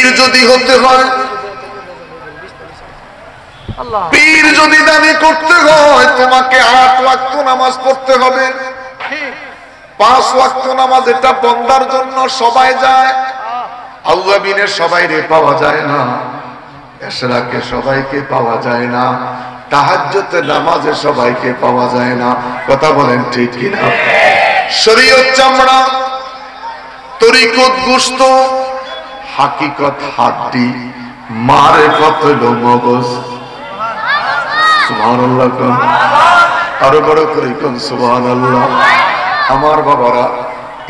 পীর যদি হতে হয়, পীর যদি দাবি করতে হয়, তোমাকে 8 ওয়াক্ত নামাজ পড়তে হবে। 5 ওয়াক্ত নামাজ এটা বন্দার জন্য সবাই যায়, আল্লাহ বিনে সবাই রে পাওয়া যায় না, এশরাকে সবাইকে পাওয়া যায় না, তাহাজ্জুদে নামাজে সবাইকে পাওয়া যায় না। কথা বলেন ঠিক কিনা? শরীয়ত চামড়া, তরিকত গোশত, হাকিকত হাড্ডি, মারেফত হলো মগজ। সুবহানাল্লাহ কোন, আরো বড় করে কোন সুবহানাল্লাহ। আমার বাবারা,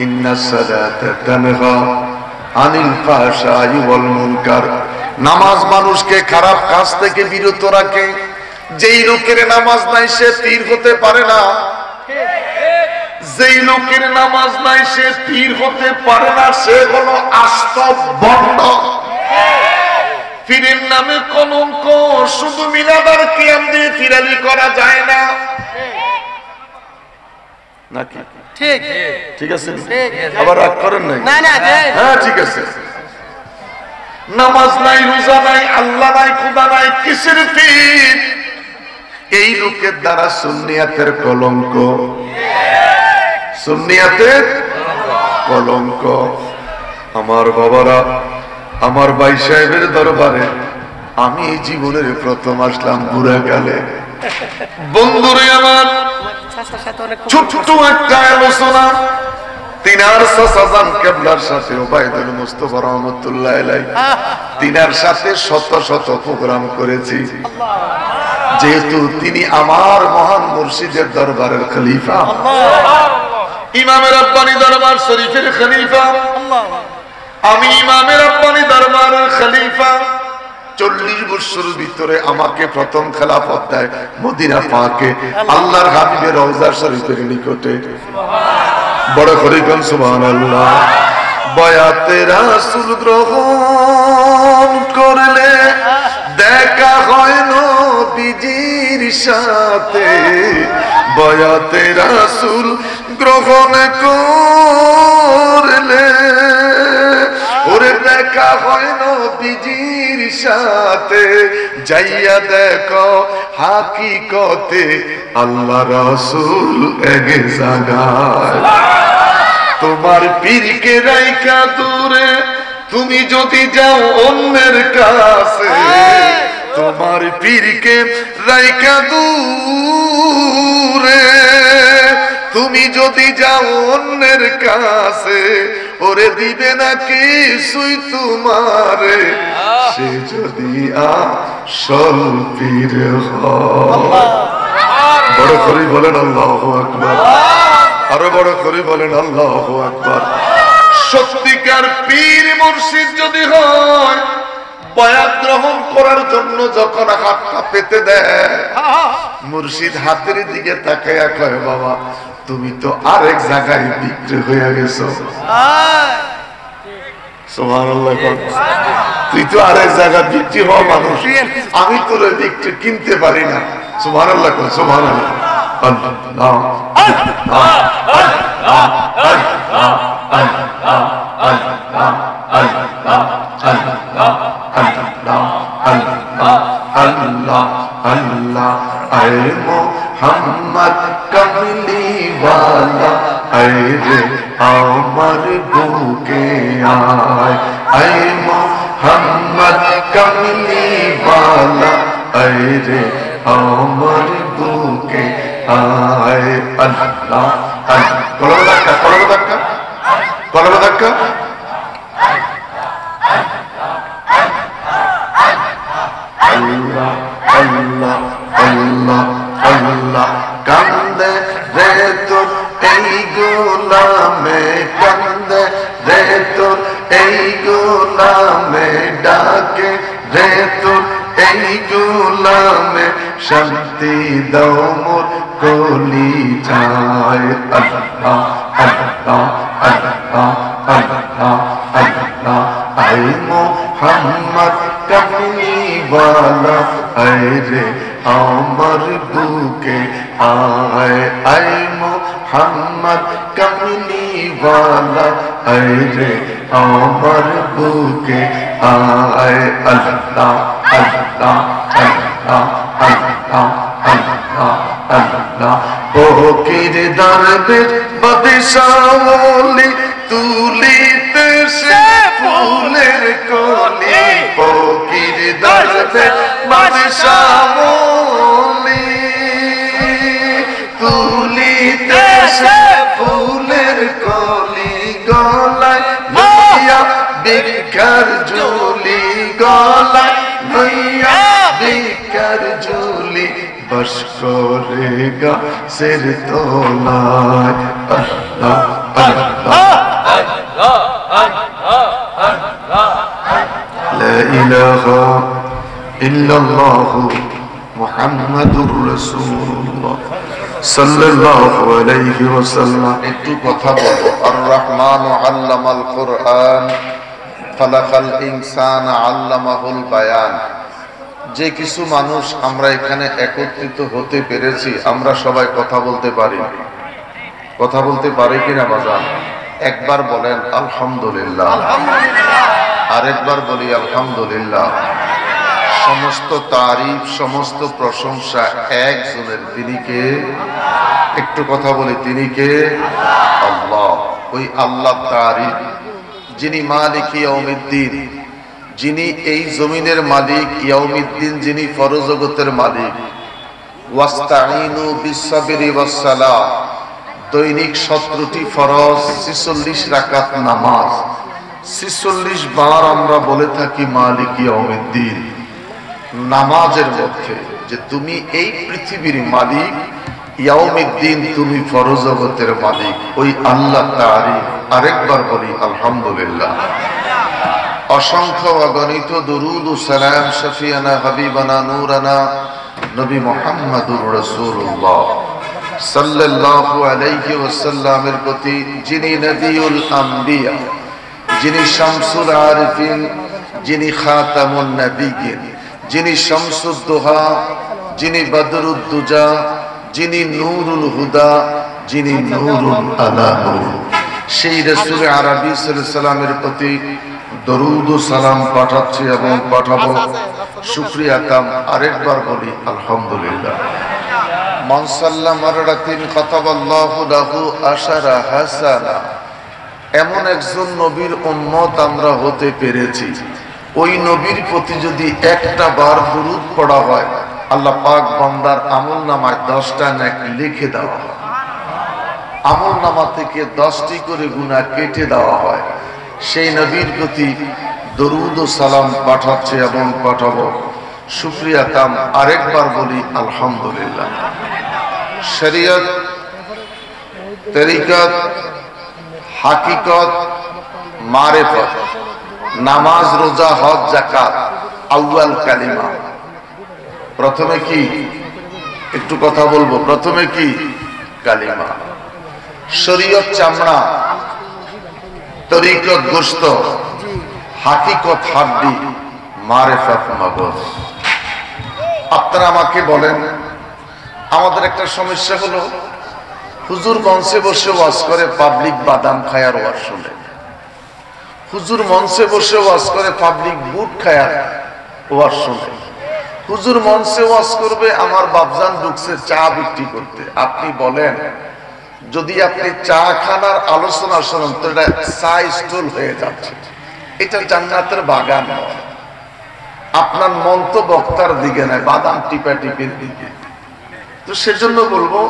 ইন্নাস সালাতা তানহা আনিল ফাহশাই ওয়াল মুনকার, নামাজ মানুষকে খারাপ কাজ থেকে বিরত রাখে। যেই লোকের নামাজ নাই সে পীর হতে পারে না, যেই লোকের নামাজ নাই সে পীর হতে পারে না, সে হলো আস্ত বন্ড। পীরের নামে কলঙ্ক, শুধু মিলাদার কিয়াম দিয়ে ফিরালি করা যায় না নাকি? ঠিক ঠিক আছে, আবার রাগ করেন নাই? হ্যাঁ ঠিক আছে। নামাজ নাই, রোজা নাই, আল্লাহ নাই, খোদা নাই, কিসের পীর? এই লোকের দ্বারা সুন্নিয়াতের কলঙ্ক, সুন্নিয়াতের কলঙ্ক। আমার বাবারা, আমার ভাই সাহেবের দরবারে আমি জীবনের প্রথম আসলাম বুড়াকালে। বন্ধুরে আমার, ছোট্ট একটা আলোচনা তিনার সাসাজান কেবলার সাথে ওবায়দুল মুস্তাফা রহমাতুল্লাহ আলাইহি, তিনার সাথে শত শত প্রোগ্রাম করেছি, যেহেতু তিনি আমার মহান মুর্শিদের দরবারের খলিফা, ইমামে রাব্বানি দরবার শরীফের খলিফা। আমি ইমামে রাব্বানি দরবারের খলিফা। 40 বছরের ভিতরে আমাকে প্রথম খেলাফত দেয় মদিনা পাকে, আল্লাহর হাবিবের রওজা শরীফের নিকটে। বড় করে কোন সুবহানাল্লাহ। বয়াতে রাসূল গ্রহণ করলে দেখা হয় নবীজির সাথে, বয়াতে রাসূল গ্রহণ করলে ওরে দেখা হয় নবীজির সাথে, যাইয়া দেখো হাকিকতে আল্লাহ রাসূল এক জায়গায়। তোমার পীরকে রাইখা দূরে তুমি যদি যাও অন্যের কাছে, তোমার পীরকে রাইখা দূরে তুমি যদি যাও অন্যের কাছে, ওরে দিবে না কিছুই তোমারে, সে যদি আসল পীর হয়। বড় করে বলেন আল্লাহু আকবার, আরো বড় করে বলেন আল্লাহু আকবার। সত্যিকার পীর মুর্শিদ যদি হয়, বয়াত গ্রহণ করার জন্য যখন হাতটা পেতে দেয়, মুর্শিদ হাতের দিকে তাকাইয়া কয়, বাবা তুমি তো আরেক জায়গায় বিক্রি হয়ে গেছো। সুবহানাল্লাহ, তুই তো আরেক জায়গায় বিক্রি হওয়া মানুষ, আমি তোর বিক্রি কিনতে পারি না। সুবহানাল্লাহ, সুবহানাল্লাহ। আল্লাহ আল্লাহ আল্লাহ আল্লাহ আল্লাহ আল্লাহ আল্লাহ আল্লাহ আল্লাহ আল্লাহ আল্লাহ আল্লাহ। আয়ে মুহাম্মদ কামলি ওয়ালা, আয়ে রে আমার বুকে আয়। আয়ে মুহাম্মদ কামলি ওয়ালা, আয়ে রে আমার বুকে আয়। আল্লাহ আল্লাহ। কলম ধাক্কা, কলম ধাক্কা, কলম ধাক্কা। আল্লাহ আল্লাহ আল্লাহ আল্লাহ। কান্দে রে তোর এই গোলামে, কান্দে রে তোর এই গোলামে, ডাকে রে তোর এই গোলামে, শান্তি দাও মোর কলি যায়। আল্লাহ আল্লাহ আল্লাহ আল্লাহ আল্লাহ। আয়ে মুহাম্মদ কামলি ওয়ালা, আয়ে রে আমার বুকে আয় আয় মোহাম্মদ কমলি ওয়ালা আয় রে আমার বুকে আয় আল্লাহ আল্লাহ আল্লাহ আল্লাহ আল্লাহ আল্লাহ ফকির দরবেশ বাদশাহলি তুলিতে সে ফুলের কলি ফকির দরবেশ বাদশাহলি তুলিতে সে ফুলের কলি গলায় লইয়া বিকার ঝুলি গলায় লইয়া বিকার ঝুলি বস করেগা সির তোলায় আল্লাহ আল্লাহ লা ইলাহা ইল্লাল্লাহু মুহাম্মাদুর রাসূলুল্লাহ সাল্লাল্লাহু আলাইহি ওয়াসাল্লাম। একটু কথা বলবো। আর রহমান আল্লামাল কুরআন খালাকাল ইনসানা আল্লামাহুল বায়ান। যে কিছু মানুষ আমরা এখানে একত্রিত হতে পেরেছি, আমরা সবাই কথা বলতে পারি। কথা বলতে পারি কিনা বাজান? একবার বলেন আলহামদুলিল্লাহ, আরেকবার বলি আলহামদুলিল্লাহ। সমস্ত তারিফ, সমস্ত প্রশংসা একজনের, তিনি কে? একটু কথা বলি, তিনি কে? আল্লাহ। ওই আল্লাহ তারিফ, যিনি মালিক ইয়াউমিদ্দিন, যিনি এই জমিনের মালিক, ইয়াউমিদ্দিন যিনি ফরজগতের মালিক। ওয়াস্তাঈনু বিসসাবরি ওয়াসসালাহ, দৈনিক 17টি ফরজ, 46 রাকাত নামাজ, 46 বার আমরা বলে থাকি মালিক ইয়াউমিদ্দিন। নামাজের মধ্যে যে তুমি এই পৃথিবীর মালিক, ইয়াউমিদ্দিন তুমি ফরজগতের মালিক, ওই আল্লাহ তারিফ। আরেকবার বলি আলহামদুলিল্লাহ। অসংখ্য অগণিত দুরুদ ও সালাম শফিয়ানা হাবিবানা নূরানা নবী মুহাম্মদুর রাসূলুল্লাহ সাল্লাল্লাহু আলাইহি ওয়াসাল্লামের প্রতি, যিনি নবিউল আম্বিয়া, যিনি শামসুল আরিফিন, যিনি খাতামুন নবিয়্যিন, যিনি শামসুদ দুহা, যিনি বদরুদ দুজা, যিনি নূরুল হুদা, যিনি নূরুল আলা নূর, সেই রাসূল আরবি সাল্লাল্লাহু আলাইহি ওয়াসাল্লামের প্রতি দরুদ ও সালাম পাঠাচ্ছি এবং পাঠাবো। শুকরিয়া কাম। আরেকবার বলি আলহামদুলিল্লাহ। মান সাল্লা মাররাতিন কাতাবাল্লাহু লাহু আশারা হাসানা। এমন একজন নবীর উম্মত আমরা হতে পেরেছি, ওই নবীর প্রতি যদি একটা বার দুরূদ পড়া হয়, আল্লাহ পাক বান্দার আমলনামায় 10টা নেকি লিখে দেওয়া হয়। আমলনামা থেকে 10টি করে গুনাহ কেটে দেওয়া হয়। সেই নবীর প্রতি দরুদ ও সালাম পাঠাচ্ছে এবং পাঠাবো। শুকরিয়া কাম। আরেকবার বলি আলহামদুলিল্লাহ। শরীয়ত, তরিকত, হাকিকত, মারিফত, নামাজ, রোজা, হজ, যাকাত, আউয়াল কালিমা। প্রথমে কি? একটু কথা বলবো। প্রথমে কি? কালিমা। শরীয়ত চামড়া, তরিকত গোশত, হাকিকত হাড্ডি, মারিফত মগজ। আপনারা আমাকে বলেন, আমাদের একটা সমস্যা হলো, হুজুর মঞ্চে বসে ওয়াজ করে, পাবলিক বাদাম খায় আর ওয়াজ শুনে। হুজুর মঞ্চে বসে ওয়াজ করে, পাবলিক বুট খায় আর ওয়াজ শুনে। হুজুর মঞ্চে ওয়াজ করবে, আমার বাপজান ঢুকছে চা বিক্রি করতে। আপনি বলেন, যদি আপনি চা খানার আলোচনা শোনেন তো এটা চা স্টল হয়ে যাচ্ছে। এটা জান্নাতের বাগান নয়। আপনার মন তো বক্তার দিকে নয়, বাদাম টিপা টিপির দিকে। তো সেজন্য বলবো,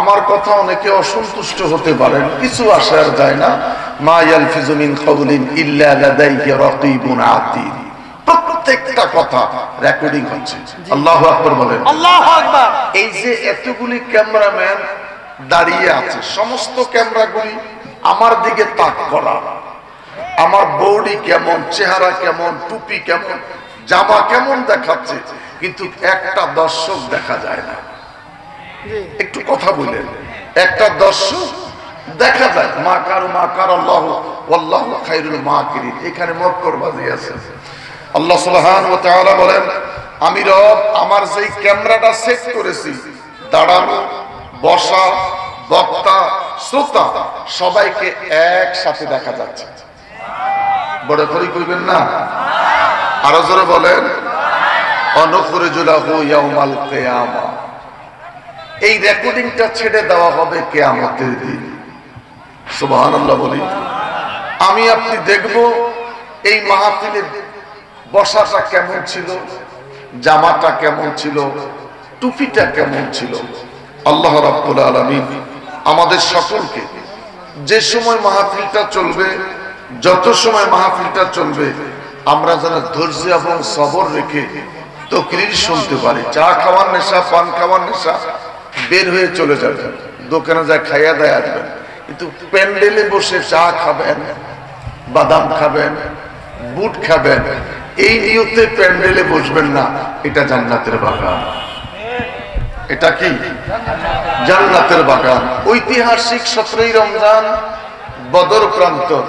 আমার কথা অনেকে অসন্তুষ্ট হতে পারেন, কিছু আসে আর যায় না। মা ইয়ালফিজু মিন কাউলিন ইল্লা লাদাইহি রাকিবুন আতীদ। প্রত্যেকটা কথা রেকর্ডিং হচ্ছে। আল্লাহু আকবার বলেন। আল্লাহু আকবার। এই যে এতগুলি ক্যামেরাম্যান দাঁড়িয়ে আছে, সমস্ত ক্যামেরাগুলি আমার দিকে তাক করা। আমার বডি কেমন, চেহারা কেমন, টুপি কেমন, জামা কেমন দেখাচ্ছে, কিন্তু একটা দর্শক দেখা যায় না। একটু কথা বলেন, একটা দর্শক দেখা যায়। মাকার আল্লাহ ওয়াল্লাহু খায়রুল মাকিরিন। এখানে মক্করবাজি আছে। আল্লাহ সুবহানাহু ওয়া তাআলা বলেন, আমি রব আমার যেই ক্যামেরাটা সেট করেছি, দাঁড়ানো, বসা, বক্তা, শ্রোতা সবাইকে একসাথে দেখা যাচ্ছে। বড় করে কইবেন না, আরো জোরে বলেন, অনুখরিজুলাহু ইয়াউমাল কিয়ামা। এই রেকর্ডিংটা ছেড়ে দেওয়া হবে কিয়ামতের দিন। সুবহানাল্লাহ বলি। আমি আপনি দেখব এই মাহফিলে বসাটা কেমন ছিল, জামাটা কেমন ছিল, টুপিটা কেমন ছিল। আল্লাহ রাব্বুল আলামিন আমাদের সকলকে যে সময় মাহফিলটা চলবে, যত সময় মাহফিলটা চলবে, আমরা যেন ধৈর্য এবং সবর রেখে তাকরীর শুনতে পারি। চা খাওয়ার নেশা, পান খাওয়ার নেশা, বের হয়ে চলে যাবেন, দোকানে যা খাইয়া দেয় আসবেন, কিন্তু প্যান্ডেলে বসে চা খাবেন, বাদাম খাবেন, বুট খাবেন, এই নিয়তে প্যান্ডেলে বসবেন না। এটা জান্নাতের বাগান। এটা কি জান্নাতের বাগান। ঐতিহাসিক 17ই রমজান বদর প্রান্তর,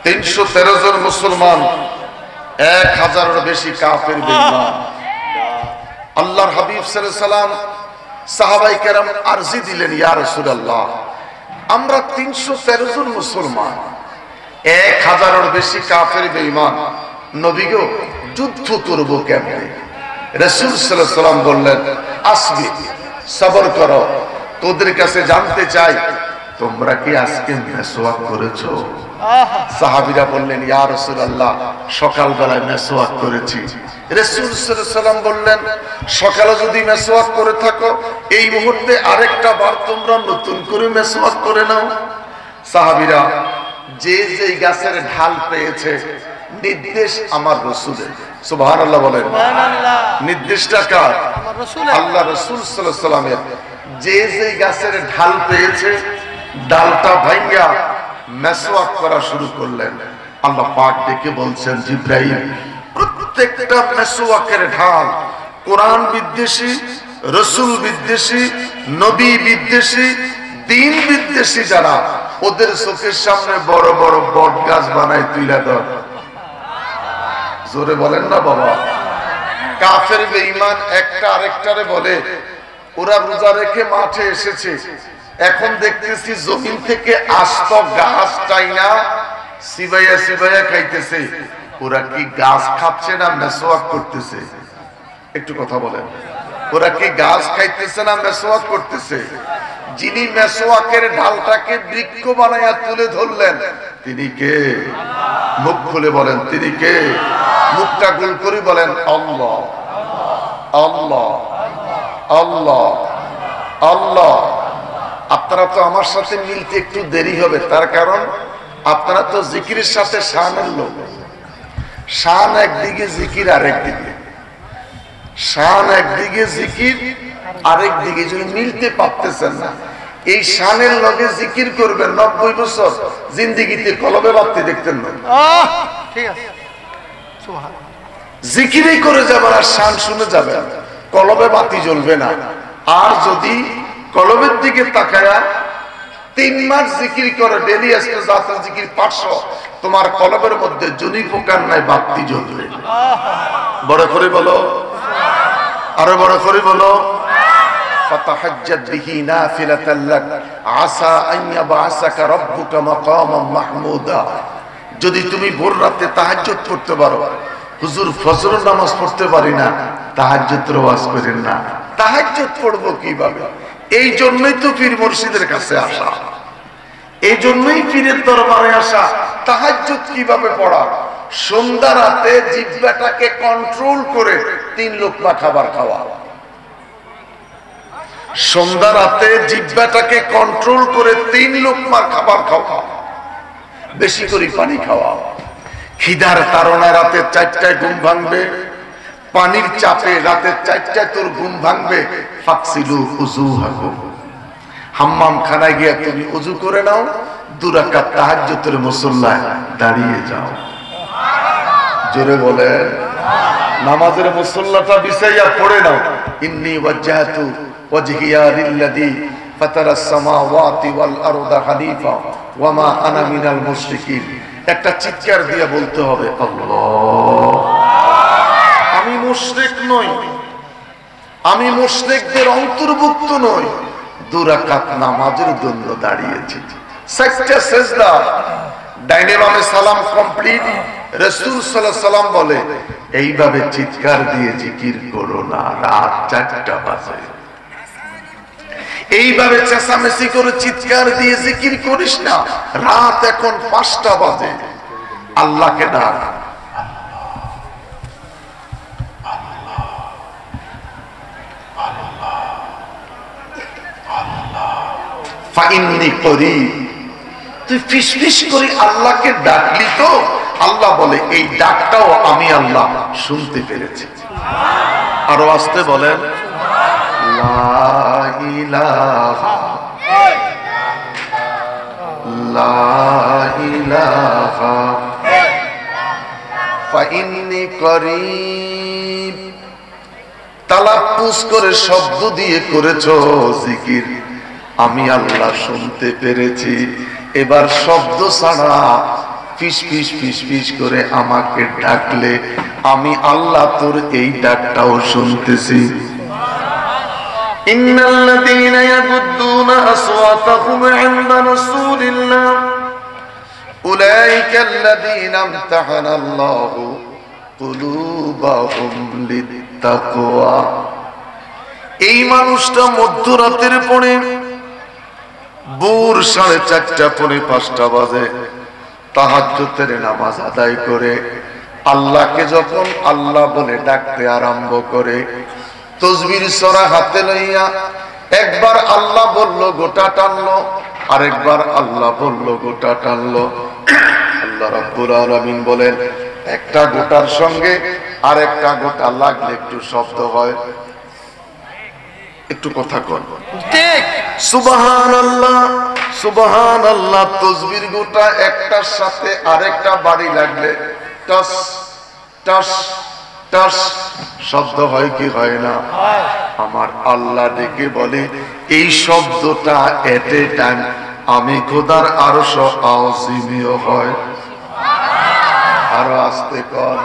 313 জন মুসলমান, 1000-এর বেশি কাফের বেঈমান। আল্লাহর হাবিব সাল্লাল্লাহু আলাইহি সাল্লাম সাহাবায়ে কেরাম আরজি দিলেন, ইয়া রাসূলুল্লাহ, আমরা 313 জন মুসলমান, 1000-এর বেশি কাফের বেঈমান, নবী গো যুদ্ধ করব কেমনে? রাসূল সাল্লাল্লাহু আলাইহি সাল্লাম বললেন, আসবি, সবর করো। তোদের কাছে জানতে চাই, তোমরা কি আজকে মেসওয়াক করেছো? সাহাবীরা বললেন, ইয়া রাসূলুল্লাহ, সকালবেলায় মেসওয়াক করেছি। রাসূল সাল্লাল্লাহু আলাইহি সাল্লাম বললেন, সকালে যদি মেসওয়াক করে থাকো, এই মুহূর্তে আরেকটা বার তোমরা নতুন করে মেসওয়াক করে নাও। সাহাবীরা যে যেই গাছের ঢাল পেয়েছে, নির্দেশ আমার রাসূলের। সুবহানাল্লাহ বলেন। সুবহানাল্লাহ। নির্দেশটা কার? আমার রাসূলের। আল্লাহ রাসূল সাল্লাল্লাহু আলাইহি সাল্লামের। যে যেই গাছের ঢাল পেয়েছে, ডালটা ভাঙা মেসওয়াক করা শুরু করলেন। আল্লাহ পাক ডেকে বলছেন, জিবরাইল, প্রত্যেকটা মেসওয়াকের ঢাল কোরআন বিদ্বেষী, রাসূল বিদ্বেষী, নবী বিদ্বেষী, দ্বীন বিদ্বেষী যারা, ওদের চোখের সামনে বড় বড় বট গাছ বানায় তুইলা দাও। জোরে বলেন না বাবা। কাফের বেঈমান একটা আরেকটারে বলে, ওরা রোজা রেখে মাঠে এসেছে, এখন দেখতেছি জমিন থেকে আস্ত গাছ টাইনা সিবাইয়া সিবাইয়া খাইতেছে। ওরা কি গাছ খাচ্ছে না মেসওয়াক করতেছে? একটু কথা বলেন। ওরা কি গাছ খাইতেছে না মেসওয়াক করতেছে? যিনি মেসওয়াকের ঢালটাকে বৃক্ষ বানায়া তুলে ধরলেন, তিনি কে? মুখ খুলে বলেন, তিনি কে? মুখটা গোল করে বলেন, আল্লাহ আল্লাহ আল্লাহ আল্লাহ। আপনারা তো আমার সাথে মিলতে একটু দেরি হবে, তার কারণ আপনারা তো জিকিরের সাথে শানের লোক। শান একদিকে, জিকির আরেকদিকে। শান একদিকে, জিকির আরেকদিকে, যদি মিলতে পারতেছেন না, এই শানের লগে জিকির করবেন 90 বছর জিন্দেগিতে কলবে বাতি দেখতেন না। ঠিক আছে, জিকিরই করে যাবেন আর শান শুনে যাবেন, কলবে বাতি জ্বলবে না। আর যদি কলবের দিকে তাকায়া 3 মাস জিকির করে, ডেলি আসতে জাতের জিকির 500, তোমার কলবের মধ্যে জনি পোকার নাই বাতি জ্বলবে। বড় করে বলো, আরো বড় করে বলো। ফাতাহাজ্জাদ বিহি নাফিলাতাল লাক আসা আন ইয়াবআসাকা রাব্বুকা মাকামান মাহমুদা। যদি তুমি ভোর রাতে তাহাজ্জুদ পড়তে পারো, হুজুর ফজর নামাজ পড়তে পারি না, তাহাজ্জুদের ওয়াজ করেন না। তাহাজ্জুদ পড়বো কিভাবে? এই জন্যই তো পীর মুর্শিদের কাছে আসা, এই জন্যই পীরের দরবারে আসা। তাহাজ্জুদ কিভাবে পড়া? সন্ধ্যা রাতে জিহ্বাটাকে কন্ট্রোল করে 3 লোকমা খাবার খাওয়া। সন্ধ্যা রাতে জিহ্বাটাকে কন্ট্রোল করে 3 লোকমা খাবার খাওয়া, বেশি করে পানি খাওয়া। খিদার তাড়নায় রাতে 4টায় ঘুম ভাঙবে, পানির চাপে রাতে 4টায় তোর ঘুম ভাঙবে। ফাকসিলু উযুহাকুম, হাম্মাম খানায় গিয়ে তুমি ওযু করে নাও, 2 রাকাত তাহাজ্জুদের মুসল্লায় দাঁড়িয়ে যাও। জোরে বলে, নামাজের মুসল্লাটা বিছাইয়া পড়ে নাও, ইন্নী ওয়াজ্জাহতু ওয়াজহিয়া লিল্লাযী ফাতারাস সামাওয়াতি ওয়াল আরদা হানিফা ওয়া মা আনা মিনাল মুশরিকিন। একটা চিৎকার দিয়ে বলতে হবে, আল্লাহ। আমি মুশরিক নই, আমি মুশরিকদের অন্তর্ভুক্ত নই। 2 রাকাত নামাজের জন্য দাঁড়িয়েছি, 6টা সিজদা, ডাইনে বামে সালাম কমপ্লিট। রাসূল সাল্লাল্লাহু আলাইহি সাল্লাম বলে এইভাবে চিৎকার দিয়ে জিকির করো না, রাত 4টা বাজে। এইভাবে চেঁচামেচি করে চিৎকার দিয়ে জিকির করিস না, রাত এখন 5টা বাজে। আল্লাহকে ডাক, ফাইন্নী করিব, তুই ফিসফিস করে আল্লাহকে ডাকলি তো আল্লাহ বলে এই ডাকটাও আমি আল্লাহ শুনতে পেরেছি। আরো আসতে বলেন, লা ইলাহা লা ইলাহা ফাইন্নী করিব। তালাপ্পুজ করে শব্দ দিয়ে করেছো জিকির, আমি আল্লাহ শুনতে পেরেছি। এবার শব্দ ছাড়া ফিস ফিস ফিস ফিস করে আমাকে ডাকলে আমি আল্লাহ তোর এই ডাকটাও শুনতেছি। ইন্নাল্লাযীনা ইয়াগুদ্দুনা আসওয়াতাহুম ইনদা রাসূলিল্লাহ উলাইকাল্লাযীনা ইমতাহানাল্লাহু কুলুবাহুম লিত্তাকওয়া। এই মানুষটা মধ্যরাতের পরে ভোর 4:30 পৌনে 5টা বাজে তাহাজ্জুদের নামাজ আদায় করে আল্লাহকে যখন আল্লাহ বলে ডাকতে আরম্ভ করে, তাসবির সূরা হাতে লইয়া একবার আল্লাহ বলল গোটা টানলো, আরেকবার আল্লাহ বলল গোটা টানলো। আল্লাহ রাব্বুল আলামিন বলেন একটা গোটার সঙ্গে আরেকটা গোটা লাগলে একটু শব্দ হয়, একটু কথা কর ঠিক। সুবহানাল্লাহ সুবহানাল্লাহ, তাসবির গোটা একটার সাথে আরেকটা বাড়ি লাগলে টাস টাস টাস শব্দ হয় কি হয় না? আমার আল্লাহ ডেকে বলে এই শব্দটা এট এ টাইম আমি খোদার আরশ আযীমেও হয়। আরো আস্তে কর।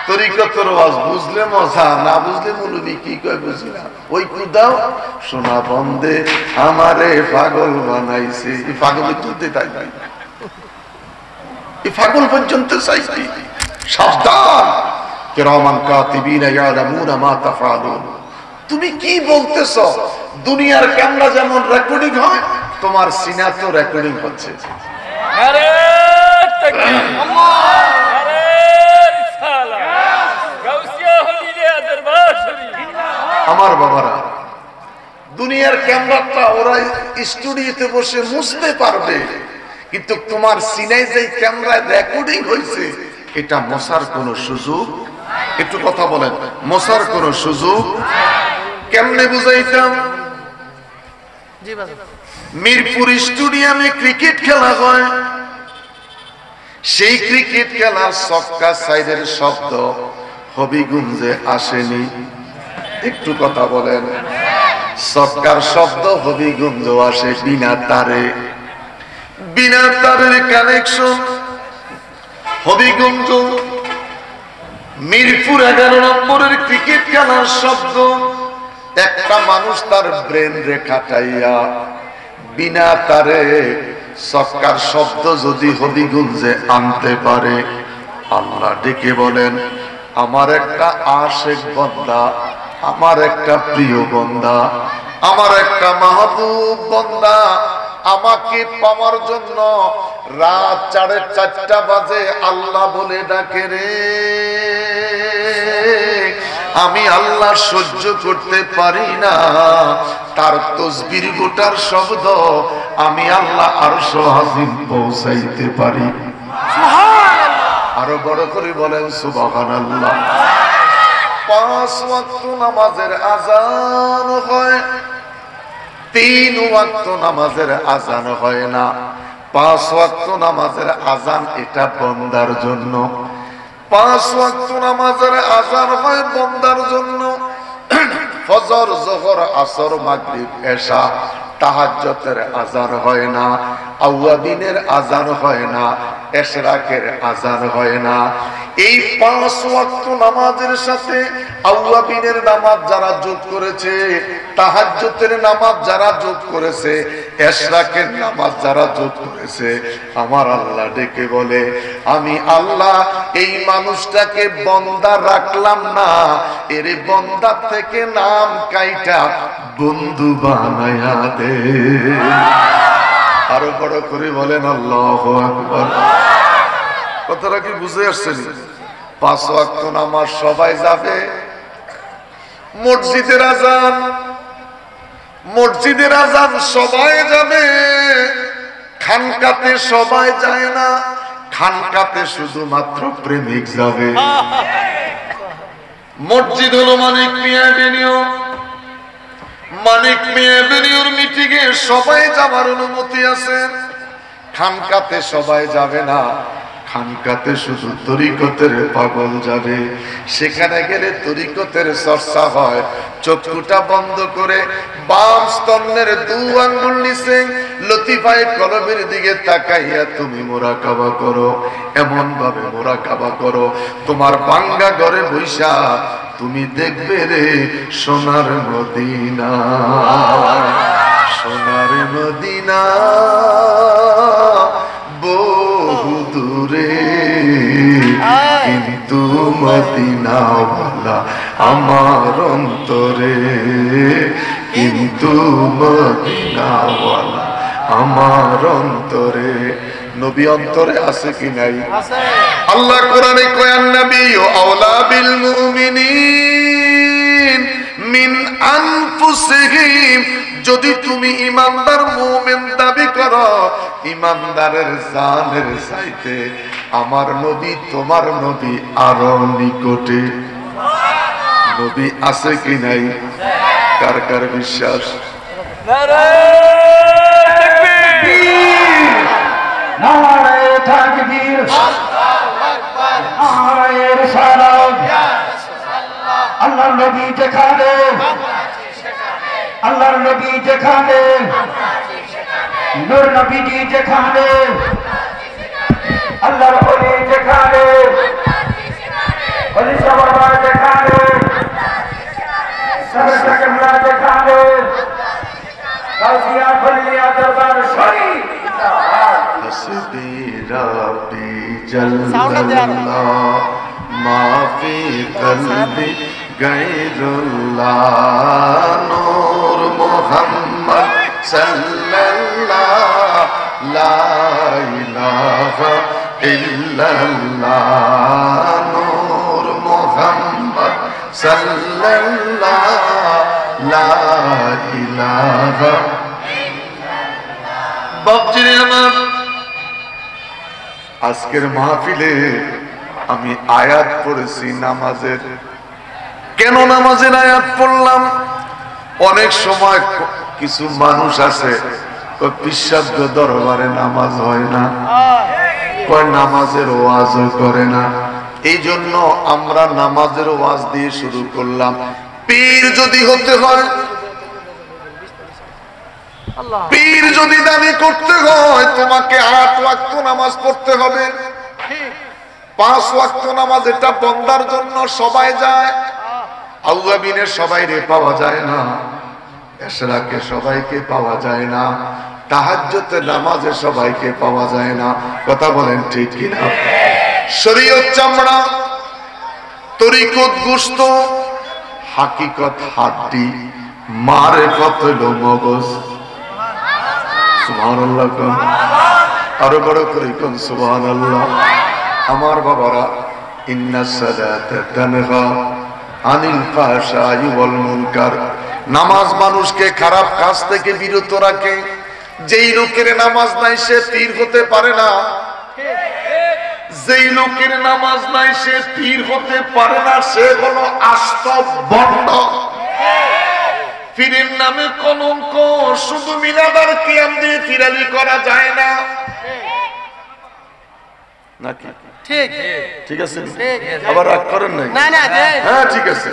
তরিকতের ওয়াজ বুঝলে মজা, না বুঝলে মৌলবি কি কয় বুঝি না। ওই কুদাও সোনা বন্দে আমারে পাগল বানাইছে, এই পাগল চলতে থাকবে, এই পাগল পর্যন্ত চাইছি। সাবধান, কিরামান কাতিবিনা ইয়ালামুনা মা তাফআলুন। তুমি কি বলতেছ? দুনিয়ার ক্যামেরা যেমন রেকর্ডিং হয়, তোমার সিনা তো রেকর্ডিং হচ্ছে। আরে তাকবীর, আল্লাহ, আরে রিসালাত, গাউসিয়া হলিয়া দরবার শরীফ। আমার বাবারা, দুনিয়ার ক্যামেরাটা ওরা স্টুডিওতে বসে মুছতে পারবে, কিন্তু তোমার সিনায় যে ক্যামেরায় রেকর্ডিং হয়েছে এটা মোছার কোনো সুযোগ, একটু কথা বলেন, মোছার কোনো সুযোগ। কেমনে বুঝাইতাম? মিরপুর স্টেডিয়ামে ক্রিকেট খেলা হয়, সেই ক্রিকেট খেলার ছক্কা সাইডের শব্দ হবিগঞ্জে আসেনি, একটু কথা বলেন। ছক্কার শব্দ হবিগঞ্জ আসে বিনা তারে, বিনা তারের কানেকশন হবিগঞ্জ। মিরপুর 11 নম্বরের ক্রিকেট খেলার শব্দ একটা মানুষ তার ব্রেন রেখাটাইয়া বিনা তারে ছক্কার শব্দ যদি হবিগঞ্জে আনতে পারে, আল্লাহ ডেকে বলেন আমার একটা আশিক বান্দা, আমার একটা প্রিয় বান্দা, আমার একটা মাহবুব বান্দা আমাকে পাওয়ার জন্য রাত 4:30 বাজে আল্লাহ বলে ডাকে রে। আমি আল্লাহ সহ্য করতে পারি না, তার তাসবির গোটার শব্দ আমি আল্লাহ আরশ আজিম পৌঁছাইতে পারি। আরো বড় করে বলেন সুবহানাল্লাহ। 5 ওয়াক্ত নামাজের আযান হয়, 3 ওয়াক্ত নামাজের আযান হয় না। 5 ওয়াক্ত নামাজের আযান এটা বান্দার জন্য, 5 ওয়াক্ত নামাজের আযান হয় বান্দার জন্য। ফজর, যোহর, আসর, মাগরিব, এশা তাহাজ্জুদের আযান হয় না, আওয়াবিনের আযান হয় না, ইশরাকের আযান হয় না। এই 5 ওয়াক্ত নামাজের সাথে আওয়াবিনের নামাজ যারা যোগ করেছে, তাহাজ্জুদের নামাজ যারা যোগ করেছে, ইশরাকের নামাজ যারা যোগ করেছে, আমার আল্লাহ ডেকে বলে, আমি আল্লাহ এই মানুষটাকে বান্দা রাখলাম না, এর বান্দা থেকে নাম কাইটা বন্ধু বানায়া দে। আরো বড় করে বলেন আল্লাহু আকবার। কথাটা কি বুঝে আসছেন? 5 ওয়াক্ত নামাজ সবাই যাবে, মসজিদের আযান, মসজিদের আযান সবাই যাবে, খানকাতে সবাই যায় না, খানকাতে শুধুমাত্র প্রেমিক যাবে। মসজিদ হলো মানিক মিয়া এভিনিউ, মানিক মিয়া এভিনিউর মিটিং এ সবাই যাবার অনুমতি আছে, খানকাতে সবাই যাবে না, খানকাতে শুধু তরিকতের পাগল যাবে। সেখানে গেলে তরিকতের চর্চা হয়, চক্ষুটা বন্ধ করে বাম স্তনের 2 আঙ্গুল নিচে লতিফায়ে কলবের দিকে তাকাইয়া তুমি মুরাকাবা করো, এমন ভাবে মুরাকাবা করো তোমার ভাঙ্গা ঘরে বৈশা তুমি দেখবে রে সোনার মদিনা, সোনার মদিনা বহু দূরে, কিন্তু মদিনাওয়ালা আমার অন্তরে, কিন্তু মদিনাওয়ালা আমার অন্তরে। নবী অন্তরে আছে কি নাই? আল্লাহ কোরআনে কয়ান নবী আওলা বিল মুমিনিন মিন আনফুসিহিম, যদি তুমি ইমানদার মুমিন দাবি করো, ইমানদারের জানের চাইতে আমার নবী তোমার নবী আরো নিকটে। নবী আছে কি নাই? কার কার বিশ্বাস? নারায়ে তাকবীর, নারায়ে রিসালাত। আল্লাহর নবী যেখানে, আল্লাহর নবী যেখানে, নূর নবীজি যেখানে, আল্লাহর ওলি যেখানে, ওলি সাহাবা যেখানে, সাহাবা কেবলা যেখানে, গাউসিয়া খলিয়া দরবার শরীফ। হাসবি রাব্বি জাল্লাল্লাহ মা ফি কলবি গায়রুল্লাহ, নূর মুহাম্মদ সাল্লাল্লাহ, লা ইলাহা ইল্লাল্লাহ, নূর মুহাম্মদ সাল্লাল্লাহ, লা ইলাহা। বাপজিরে আমার, আজকের মাহফিলে আমি আয়াত পড়েছি নামাজের। কেন নামাজের আয়াত পড়লাম? অনেক সময় কিছু মানুষ আছে বিশ্বাব্দ দরবারে নামাজ হয় না, কয় নামাজের ওয়াজও করে না। এই জন্য আমরা নামাজের ওয়াজ দিয়ে শুরু করলাম। পীর যদি হতে হয়, পীর যদি দাবি করতে হয়, তোমাকে 8 ওয়াক্ত নামাজ পড়তে হবে। 5 ওয়াক্ত নামাজ এটা বন্দার জন্য সবাই যায়, আওয়াবিনের সবাই রে পাওয়া যায় না, ইশরাকে সবাইকে পাওয়া যায় না, তাহাজ্জুদের নামাজে সবাইকে পাওয়া যায় না। কথা বলেন ঠিক কিনা? শরীয়ত চামড়া, তরিকত গোশত, হাকিকত হাড্ডি, মারেফত হলো মগজ। সুবহানাল্লাহ কোন, আরো বড় করে কোন সুবহানাল্লাহ। আমার বাবারা, ইন্নাস সালাতা তানহা আনিল ফাহশাই ওয়াল মুনকার, নামাজ মানুষকে খারাপ কাজ থেকে বিরত রাখে। যেই লোকের নামাজ নাই সে পীর হতে পারে না, যেই লোকের নামাজ নাই সে পীর হতে পারে না, সে হলো আস্ত বন্ড। পীরের নামে কলঙ্ক, শুধু মিলাদার কিয়াম দিয়ে ফিরালি করা যায় না নাকি? ঠিক ঠিক আছে, আবার রাগ করেন নাই? না না, হ্যাঁ ঠিক আছে।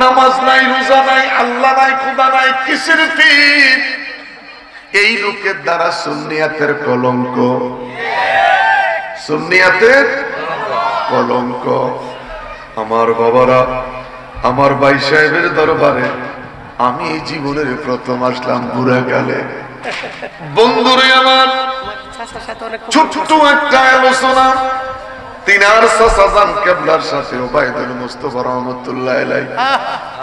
নামাজ নাই, রোজা নাই, আল্লাহ নাই, খোদা নাই, কিসের পীর? এই লোকের দ্বারা সুন্নিয়াতের কলঙ্ক, সুন্নিয়াতের কলঙ্ক। আমার বাবারা, আমার ভাই সাহেবের দরবারে আমি এই জীবনের প্রথম আসলাম বুড়াকালে। বন্ধুরে আমার, ছোট্ট একটা আলোচনা তিনার সাসাজান কেবলার সাথে ওবায়দুল মুস্তাফা রহমাতুল্লাহ আলাইহি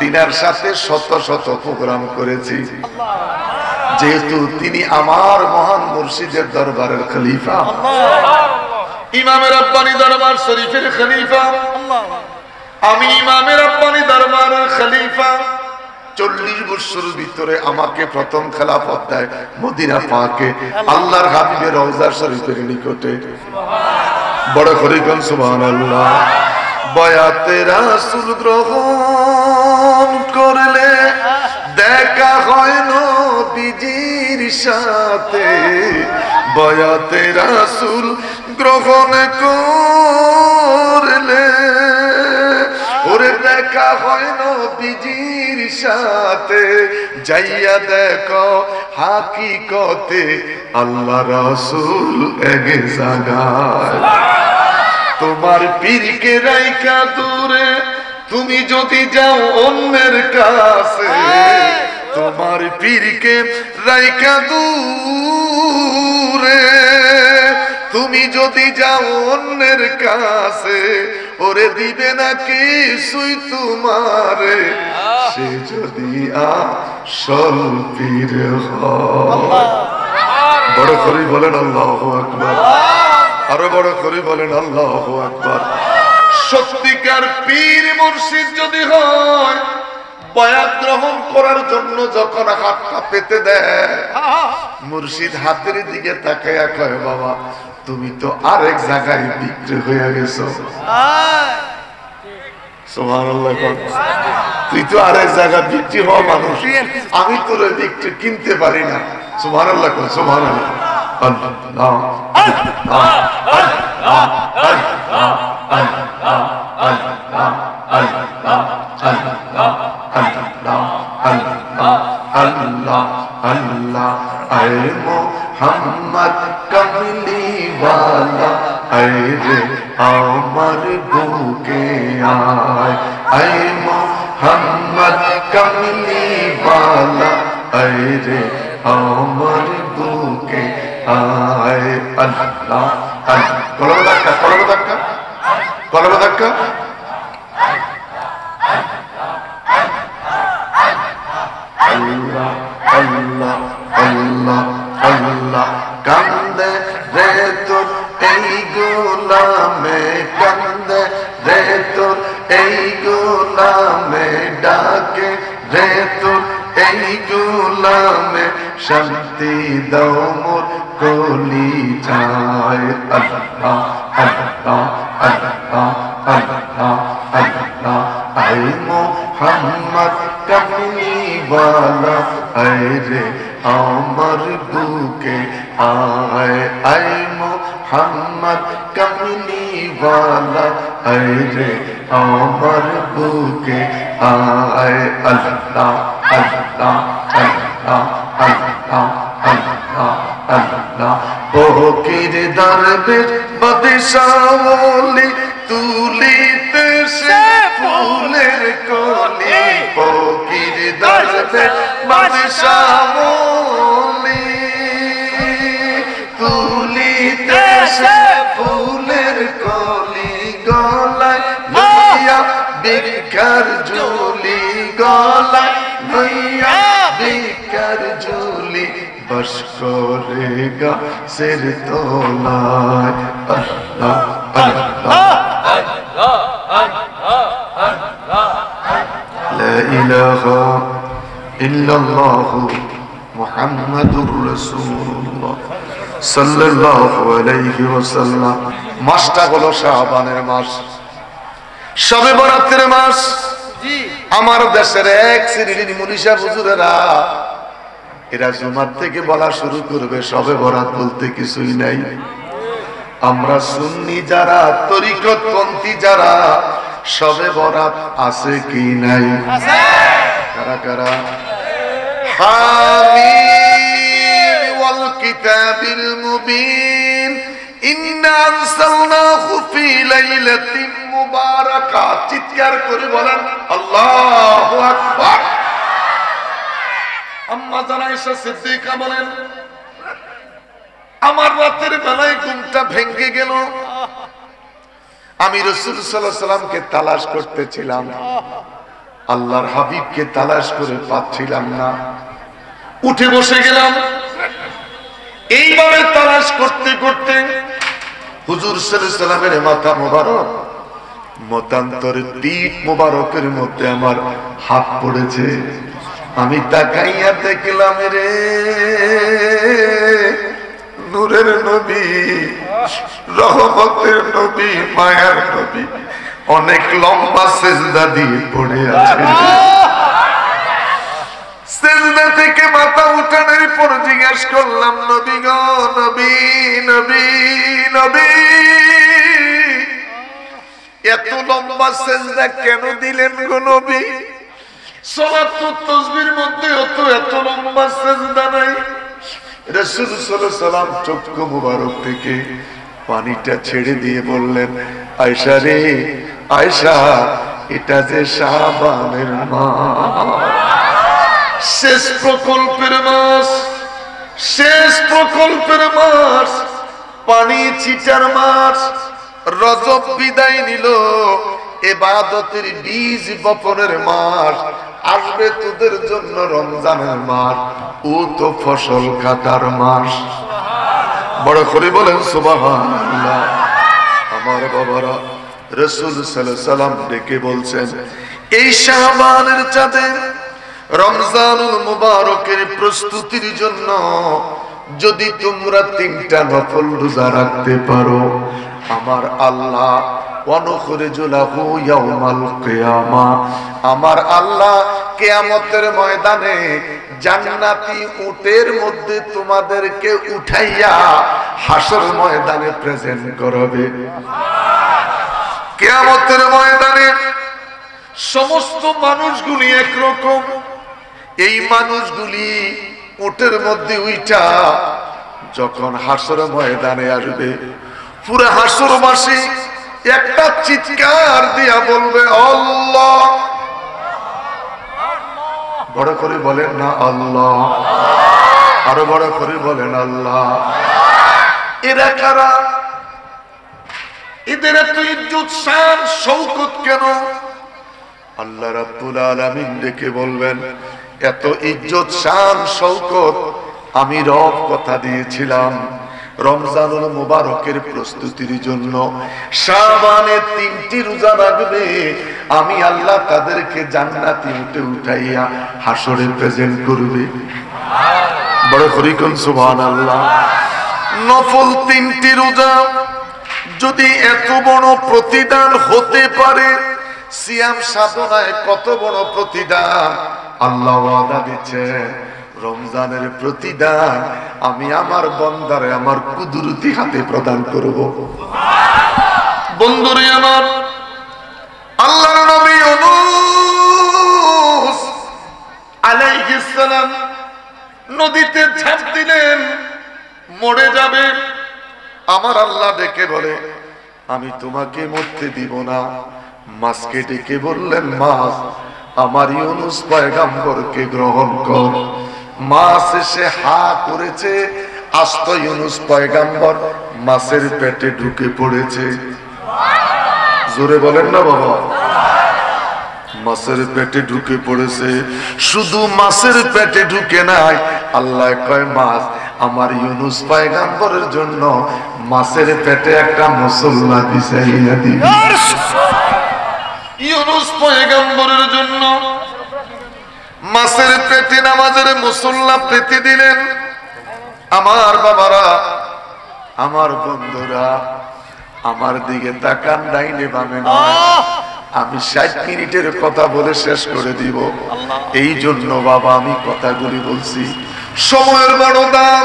তিনার সাথে শত শত প্রোগ্রাম করেছি, যেহেতু তিনি আমার মহান মুর্শিদের দরবারের খলিফা, ইমামে রাব্বানি দরবার শরীফের খলিফা। আমি ইমামে রাব্বানি দরবারের খলিফা। 40 বছরের ভিতরে আমাকে প্রথম খেলাফত দেয় মদিনা পাকে, আল্লাহর হাবিবের রওজা শরীফের নিকটে। বড় খরিকন সুবহানাল্লাহ। বয়াতে রাসূল গ্রহণ করলে দেখা হয় নবীজির সাথে, বয়াতে রাসূল গ্রহণ করলে ওরে দেখা হয় নবীজির সাথে, যাইয়া দেখো হাকিকতে আল্লাহ রাসূল এক জায়গায়। তোমার পীরকে রাইখা দূরে তুমি যদি যাও অন্যের কাছে, তোমার পীরকে রাইখা দূরে তুমি যদি যাও অন্যের কাছে, ওরে দিবে না কিছুই তোমারে, সে যদি আসল পীর হয়। বড় করে বলেন আল্লাহু আকবার, আরো বড় করে বলেন আল্লাহু আকবার। সত্যিকার পীর মুর্শিদ যদি হয়, বয়াত গ্রহণ করার জন্য যখন হাতটা পেতে দেয়, মুর্শিদ হাতের দিকে তাকাইয়া কয়, বাবা তুমি তো আরেক জায়গায় বিক্রি হয়ে গেছো। সুবহানাল্লাহ। তুই তো আরেক জায়গায় বিক্রি হওয়া মানুষ, আমি তোর বিক্রি কিনতে পারি না। সুবহানাল্লাহ, সুবহানাল্লাহ। আল্লাহ আল্লাহ আল্লাহ আল্লাহ আল্লাহ আল্লাহ আল্লাহ আল্লাহ আল্লাহ আল্লাহ আল্লাহ আল্লাহ। আয়ে মোহাম্মদ কমলি ওয়ালা, আয়ে রে আমার বুকে আয়। আয়ে মোহাম্মদ কমলি ওয়ালা, আয়ে রে আমার বুকে আয়। আল্লাহ আল্লাহ। কলম ধাক্কা, কলম ধাক্কা, কলম ধাক্কা। আল্লাহ আল্লাহ আল্লাহ আল্লাহ। কান্দে রে তোর এই গোলামে, কান্দে রে তোর এই গোলামে, ডাকে রে তোর এই গোলামে, শান্তি দাও মোর কলি যায়। আল্লাহ আল্লাহ আল্লাহ আল্লাহ আল্লাহ। আয়ে মোহাম্মদ কমলি ওয়ালা, আয়ে রে আমার বুকে আয়। আয়ে মোহাম্মদ কমলি ওয়ালা, আয়ে রে আমার বুকে আয়। আল্লাহ আল্লাহ আল্লাহ আল্লাহ আল্লাহ আল্লাহ। ফকির দরবেশ বাদশাহ ওলি, তুলিতে সে ফুলের কলি। ফকির দরবেশ বাদশাহ ওলি, তুলিতে সে ফুলের কলি। গলায় লইয়া ভিক্ষার ঝুলি, গলায় লইয়া ভিক্ষার ঝুলি, বস করে গাছের তলায়। আল্লাহ আল্লাহ লা ইলাহা ইল্লাল্লাহু মুহাম্মাদুর রাসূলুল্লাহ সাল্লাল্লাহু আলাইহি ওয়াসাল্লাম। মাসটা হলো শাবানের মাস, শবে বরাতের মাস। আমার দেশের এক শ্রেণীর মুনিশা হুজুরেরা এরা জুমার থেকে বলা শুরু করবে শবে বরাত বলতে কিছুই নাই। আমরা সুন্নি যারা, তরিকতপন্থী যারা, সবে বরাত আছে কি নাই? কারা কারা? হামিম ওয়াল কিতাবিল মুবিন ইন্না আনসালনাহু ফি লাইলাতিন মুবারাকা। চিৎকার করে বলেন আল্লাহু আকবার। আম্মা জান আয়েশা সিদ্দিকা বলেন, আমার রাতের বেলায় ঘুমটা ভেঙে গেল। আমি রাসূল সাল্লাল্লাহু আলাইহি সাল্লামকে তালাশ করতেছিলাম, আল্লাহর হাবিবকে তালাশ করে পাচ্ছিলাম না। উঠে বসে গেলাম। এইভাবে তালাশ করতে করতে হুজুর সাল্লাল্লাহু আলাইহি সাল্লামের মাথা মোবারক, মতান্তরে পিঠ মোবারকের মধ্যে আমার হাত পড়েছে। আমি তাকাইয়া দেখলাম রে নূরের নবী, রহমতের নবী, মায়ার নবী অনেক লম্বা সেজদা দিয়ে পড়ে আছে। সেজদা থেকে মাথা উঠানোর পর জিজ্ঞেস করলাম, নবী গো নবী, নবী নবী, এত লম্বা সেজদা কেন দিলেন গো নবী? সালাত তাসবির মধ্যে এত লম্বা সেজদা নাই। রাসূল সাল্লাল্লাহু আলাইহি সাল্লাম চক্ষু মুবারক থেকে পানিটা ছেড়ে দিয়ে বললেন, আয়েশা রে আয়েশা, এটা যে শাবানের মাস, শেষ প্রকল্পের মাস, শেষ প্রকল্পের মাস, পানি ছিটার মাস। রজব বিদায় নিল, ইবাদতের বীজ বপনের মাস। আসবে তোদের জন্য রমজানের মাস, ও তো ফসল কাটার মাস। বড় করে বলেন সুবহানাল্লাহ। আমার বাবারা, রাসূল সাল্লাল্লাহু আলাইহি সাল্লাম ডেকে বলছেন, এই শাবানের চাঁদে রমজানুল মুবারকের প্রস্তুতির জন্য যদি তোমরা 3টা নফল রোজা রাখতে পারো, আমার আল্লাহ ওয়ানুখরিজুলাহু ইয়াউমাল কিয়ামা, আমার আল্লাহ কিয়ামতের ময়দানে জান্নাতি উটের মধ্যে তোমাদেরকে উঠাইয়া হাসর ময়দানে প্রেজেন্ট করবে। কিয়ামতের ময়দানে সমস্ত মানুষগুলি একরকম। এই মানুষগুলি উটের মধ্যে উঠা যখন হাসর ময়দানে আসবে, পুরো হাসরবাসী একটা চিৎকার দিয়া বলবে আল্লাহ। বড় করে বলেন না আল্লাহ, আরো বড় করে বলেন আল্লাহ। এরা কারা? এদের এত ইজ্জত শান শৌকত কেন? আল্লাহ রাব্বুল আলামিন ডেকে বলবেন, এত ইজ্জত শান শৌকত আমি রব কথা দিয়েছিলাম রমজানুল মুবারকের প্রস্তুতির জন্য শাবানে 3টি রোজা রাখবে, আমি আল্লাহ তাদেরকে জান্নাতি উঠে উঠাইয়া হাসরে প্রেজেন্ট করবে। বড় করে কোন সুবহানাল্লাহ। নফল 3টি রোজা যদি এত বড় প্রতিদান হতে পারে, সিয়াম সাধনায় কত বড় প্রতিদান আল্লাহ ওয়াদা দিচ্ছে। রমজানের প্রতিদান আমি আমার বান্দারে আমার কুদরতি হাতে প্রদান করব। বন্ধুরে আমার, আল্লাহর নবী ইউনূস আলাইহিস সালাম নদীতে ঝাঁপ দিলেন, মরে যাবে। আমার আল্লাহ ডেকে বলে, আমি তোমাকে মরতে দিব না। মাছকে ডেকে বললেন, মাছ আমার ইউনূস পয়গম্বরকে গ্রহণ কর। মাছ এসে হা করেছে, আস্ত ইউনূস পয়গম্বর মাছের পেটে ঢুকে পড়েছে। জোরে বলেন না বাবা। মাছের পেটে ঢুকে পড়েছে। শুধু মাছের পেটে ঢুকে নাই, আল্লাহ কয় মাছ আমার ইউনূস পয়গম্বরের জন্য মাছের পেটে একটা মুসল্লা বিছাইয়া দিবি। ইউনূস পয়গম্বরের জন্য মাছের পেটে নামাজের মুসল্লা পেতে দিলেন। আমার বাবারা, আমার বন্ধুরা, আমার দিকে তাকান, ডাইনে বামে নয়। আমি 60 মিনিটের কথা বলে শেষ করে দিব। এই জন্য বাবা আমি কথাগুলি বলছি। সময়ের বড় দাম,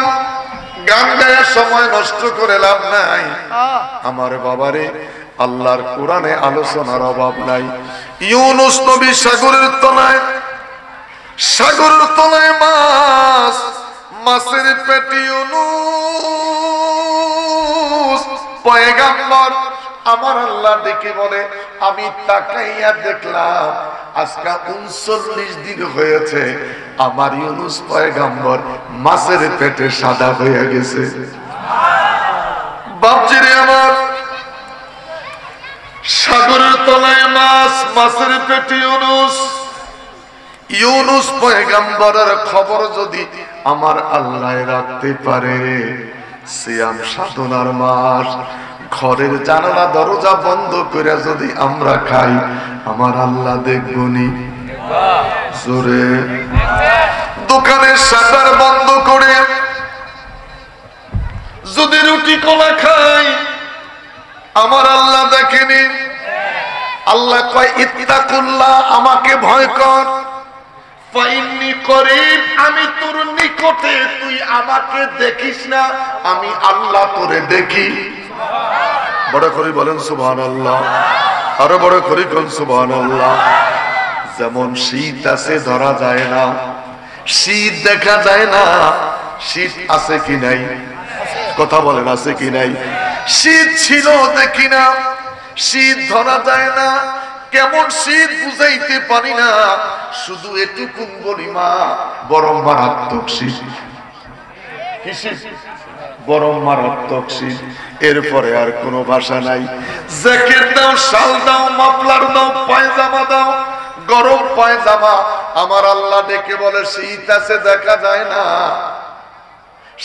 গান গায়ে সময় নষ্ট করে লাভ নাই। আমার বাবারে, আল্লাহর কোরআনে আলোচনার অভাব নাই। ইউনুস নবী সাগরের তলায় মাছ, মাছের পেটে ইউনুস পয়গাম্বর। আমার আল্লাহ ডেকে বলে, আমি তাকাইয়া দেখলাম আজকে 39 দিন হয়েছে আমার ইউনুস পয়গাম্বর মাছের পেটে সাদা হয়ে গেছে। বাপজিরে আমার, সাগরের তলায় মাছ, মাছের পেটে ইউনুস পয়গাম্বরের খবর যদি আমার আল্লাহ রাখতে পারে, সিয়াম সাধনার মাস, ঘরের জানালা দরজা বন্ধ করে যদি আমরা খাই, আমার আল্লাহ দেখবনি। জোরে দোকানের শাটার বন্ধ করে যদি রুটি কলা খাই, আমার আল্লাহ দেখেনি। আল্লাহ কয়, ইত্তাকুল্লাহ, আমাকে ভয় কর, ফাইন্নী করিব, আমি তোর নিকটে, তুই আমাকে দেখিস না, আমি আল্লাহ তোরে দেখি। বড় করে বলেন সুবহানাল্লাহ, আরো বড় করে বলেন সুবহানাল্লাহ। যেমন শীত আছে ধরা যায় না, শীত দেখা যায় না, শীত আছে কি নাই? কথা বলেন আছে কি নাই? শীত ছিল দেখি না, শীত ধরা যায় না, কেমন শীত বুঝাইতে পারি না, শুধু এটুকুন বলি মা, বড় মারাত্মক শীত। কি শীত? বড় মারাত্মক শীত। এরপরে আর কোনো ভাষা নাই। জ্যাকেট দাও, শাল দাও, মাফলার দাও, পায়জামা দাও, গরম পায়জামা। আমার আল্লাহ ডেকে বলে, শীত আছে দেখা যায় না,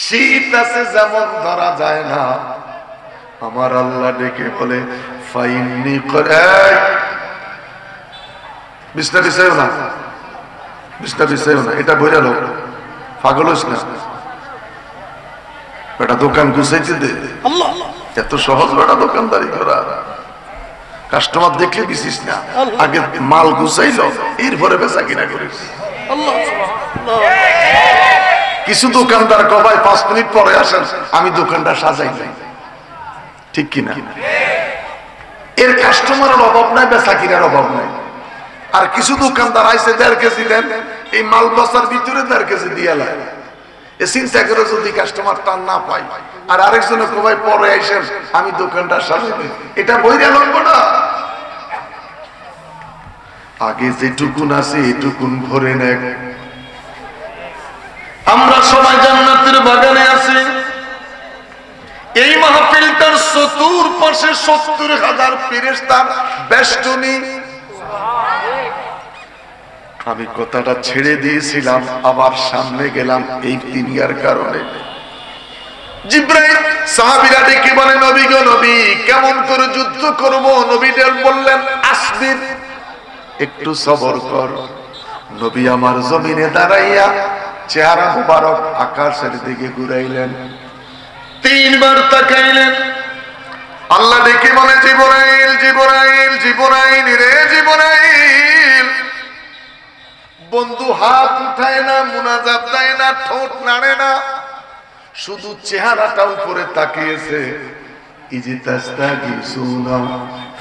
শীত আছে যেমন ধরা যায় না। আমার আল্লাহ ডেকে বলে, ফাইন্নি করে, বিছনা বিছাইও না, বিছনা বিছাইও না, এটা বইরা লোক পাগল হইস না, বেটা দোকান গুছাইতে দে। এত সহজ বেটা দোকানদারি করা? কাস্টমার দেখলে বিছিস না, আগে মাল গুছাইল, এরপরে বেচা কিনা করিস। কিছু দোকানদার কবাই 5 মিনিট পরে আসেন, আমি দোকানটা সাজাই নাই, ঠিক কিনা? এর কাস্টমারের অভাব নাই, বেচা কিনার অভাব নাই। আর কিছু দোকানদার আইসে 1.5 কেজি দেন, এই মাল বসার ভিতরে 1.5 কেজি দিয়ে লাগে। এ চিন্তা করে যদি কাস্টমার টান না পাই, আর আরেকজনে কবাই পরে আইসেন, আমি দোকানটা সাজাই দিই, এটা বইরা লাগবো না। আগে যেটুকুন আছে এটুকুন ভরে নেয়। আমরা সবাই জান্নাতের বাগানে আছি। এই মাহফিলটার চতুর্পাশে 70,000 ফেরেশতার বেষ্টনী। আমি কথাটা ছেড়ে দিয়েছিলাম, আবার সামনে গেলাম এই দুনিয়ার কারণে। জিবরাইল সাহাবীরা ডেকে বলে, নবী গো নবী, কেমন করে যুদ্ধ করব? নবী বললেন, আসবির, একটু সবর কর। নবী আমার জমিনে দাঁড়াইয়া চেহারা মুবারক আকাশের দিকে ঘুরাইলেন, 3 বার তাকাইলেন। আল্লাহ ডেকে বলে, জিবরাইল, জিবরাইল, জিবরাইল রে জিবরাইল। বন্ধু হাত উঠায় না, মুনাজাত দেয় না, ঠোঁট নাড়ে না, শুধু চেহারাটা উপরে তাকিয়েছে। ইজিতাস্তাগিসুনা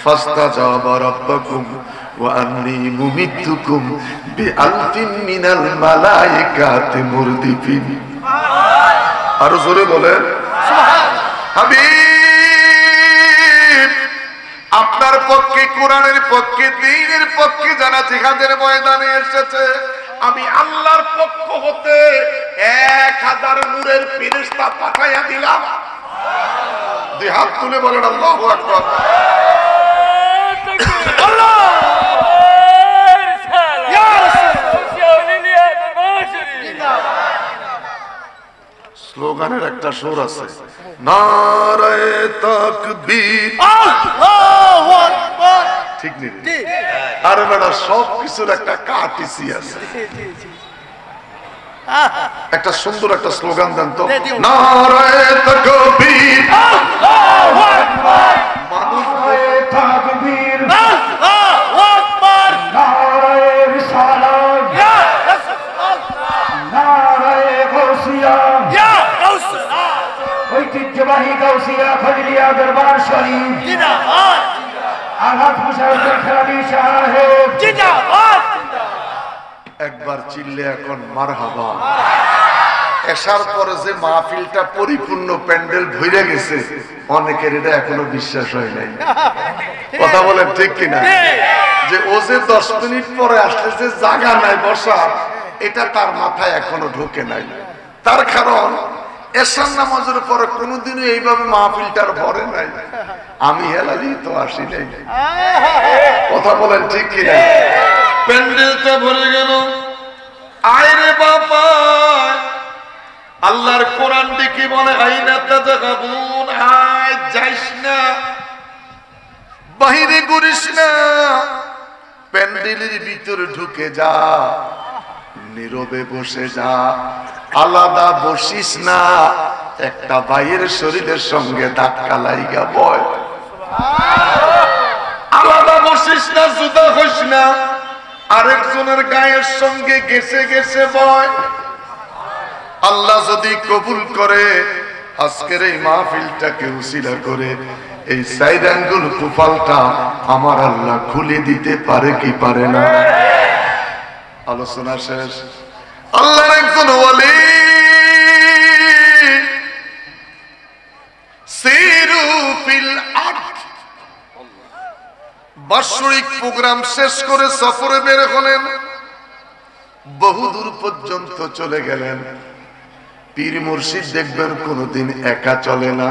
ফাস্তাজাবা রাব্বুকুম ওয়া আন্নী মুমিতুকুম বিআলফিন মিনাল মালায়েকাতি মুরদিফিন। আর জোরে বলেন সুবহানাল্লাহ। হাবিব, আপনার পক্ষে, কোরআনের পক্ষে, দ্বীনের পক্ষে যারা জিহাদের ময়দানে এসেছে, আমি আল্লাহর পক্ষ হতে 1000 নূরের ফেরেশতা পাঠাইয়া দিলাম। 2 হাত তুলে বলেন আল্লাহু আকবার। স্লোগানের একটা সুর আছে, নারায়ে তাকবীর, আল্লাহু আকবার, ঠিক নেই? আর বেটা সব কিছুর একটা কাটিসি আছে। একটা সুন্দর একটা স্লোগান দেন তো, নারায়ে তাকবীর, আল্লাহু আকবার, নারায়ে তাকবীর, আল্লাহু আকবার, নারায়ে রিসালাত, ইয়া রাসূলুল্লাহ, নারায়ে গাউসিয়া, ইয়া গাউসুল্লাহ, ঐতিহ্যবাহী গাউসিয়া ফজলিয়া দরবার শরীফ জিন্দাবাদ। আলহাজ মুশাররফ খেলাবি সাহেব জিন্দাবাদ একবার চিল্লে এখন মারহাবা। এসার পরে যে মাহফিলটা পরিপূর্ণ প্যান্ডেল ভরে গেছে, অনেকের এটা এখনো বিশ্বাস হয় নাই। কথা বলেন ঠিক কিনা? যে ও যে 10 মিনিট পরে আসলে যে জায়গা নাই বসা, এটা তার মাথায় এখনো ঢোকে নাই। তার কারণ এসার নামাজের পরে কোনোদিনও এইভাবে মাহফিলটার ভরে নাই। আমি হেলালি তো আসি নাই। কথা বলেন ঠিক কিনা? প্যান্ডেলটা ভরে গেল। আয়রে বাবা, আল্লাহর কোরআন দেখি বলে আইনা তাযাগাবুন, আয় যাইস না, বাহিরে ঘুরিস না, প্যান্ডেলের ভিতরে ঢুকে যা, নীরবে বসে যা, আলাদা বসিস না, একটা ভাইয়ের শরীরের সঙ্গে ধাক্কা লাইগা বয়, আলাদা বসিস না, জুদা হইস না, আরেকজনের গায়ের সঙ্গে গেছে গেছে বয়। আল্লাহ যদি কবুল করে আজকের এই মাহফিলটাকে উসিলা করে এই সাইদ আঙ্গুল কুফালটা আমার আল্লাহ খুলে দিতে পারে কি পারে না? আলোচনা শেষ। আল্লাহর একজন ওয়ালি সিরু ফিল আরদ, বাৎসরিক প্রোগ্রাম শেষ করে সফরে বের হলেন, বহুদূর পর্যন্ত চলে গেলেন। পীর মুর্শিদ দেখবেন কোনদিন একা চলে না,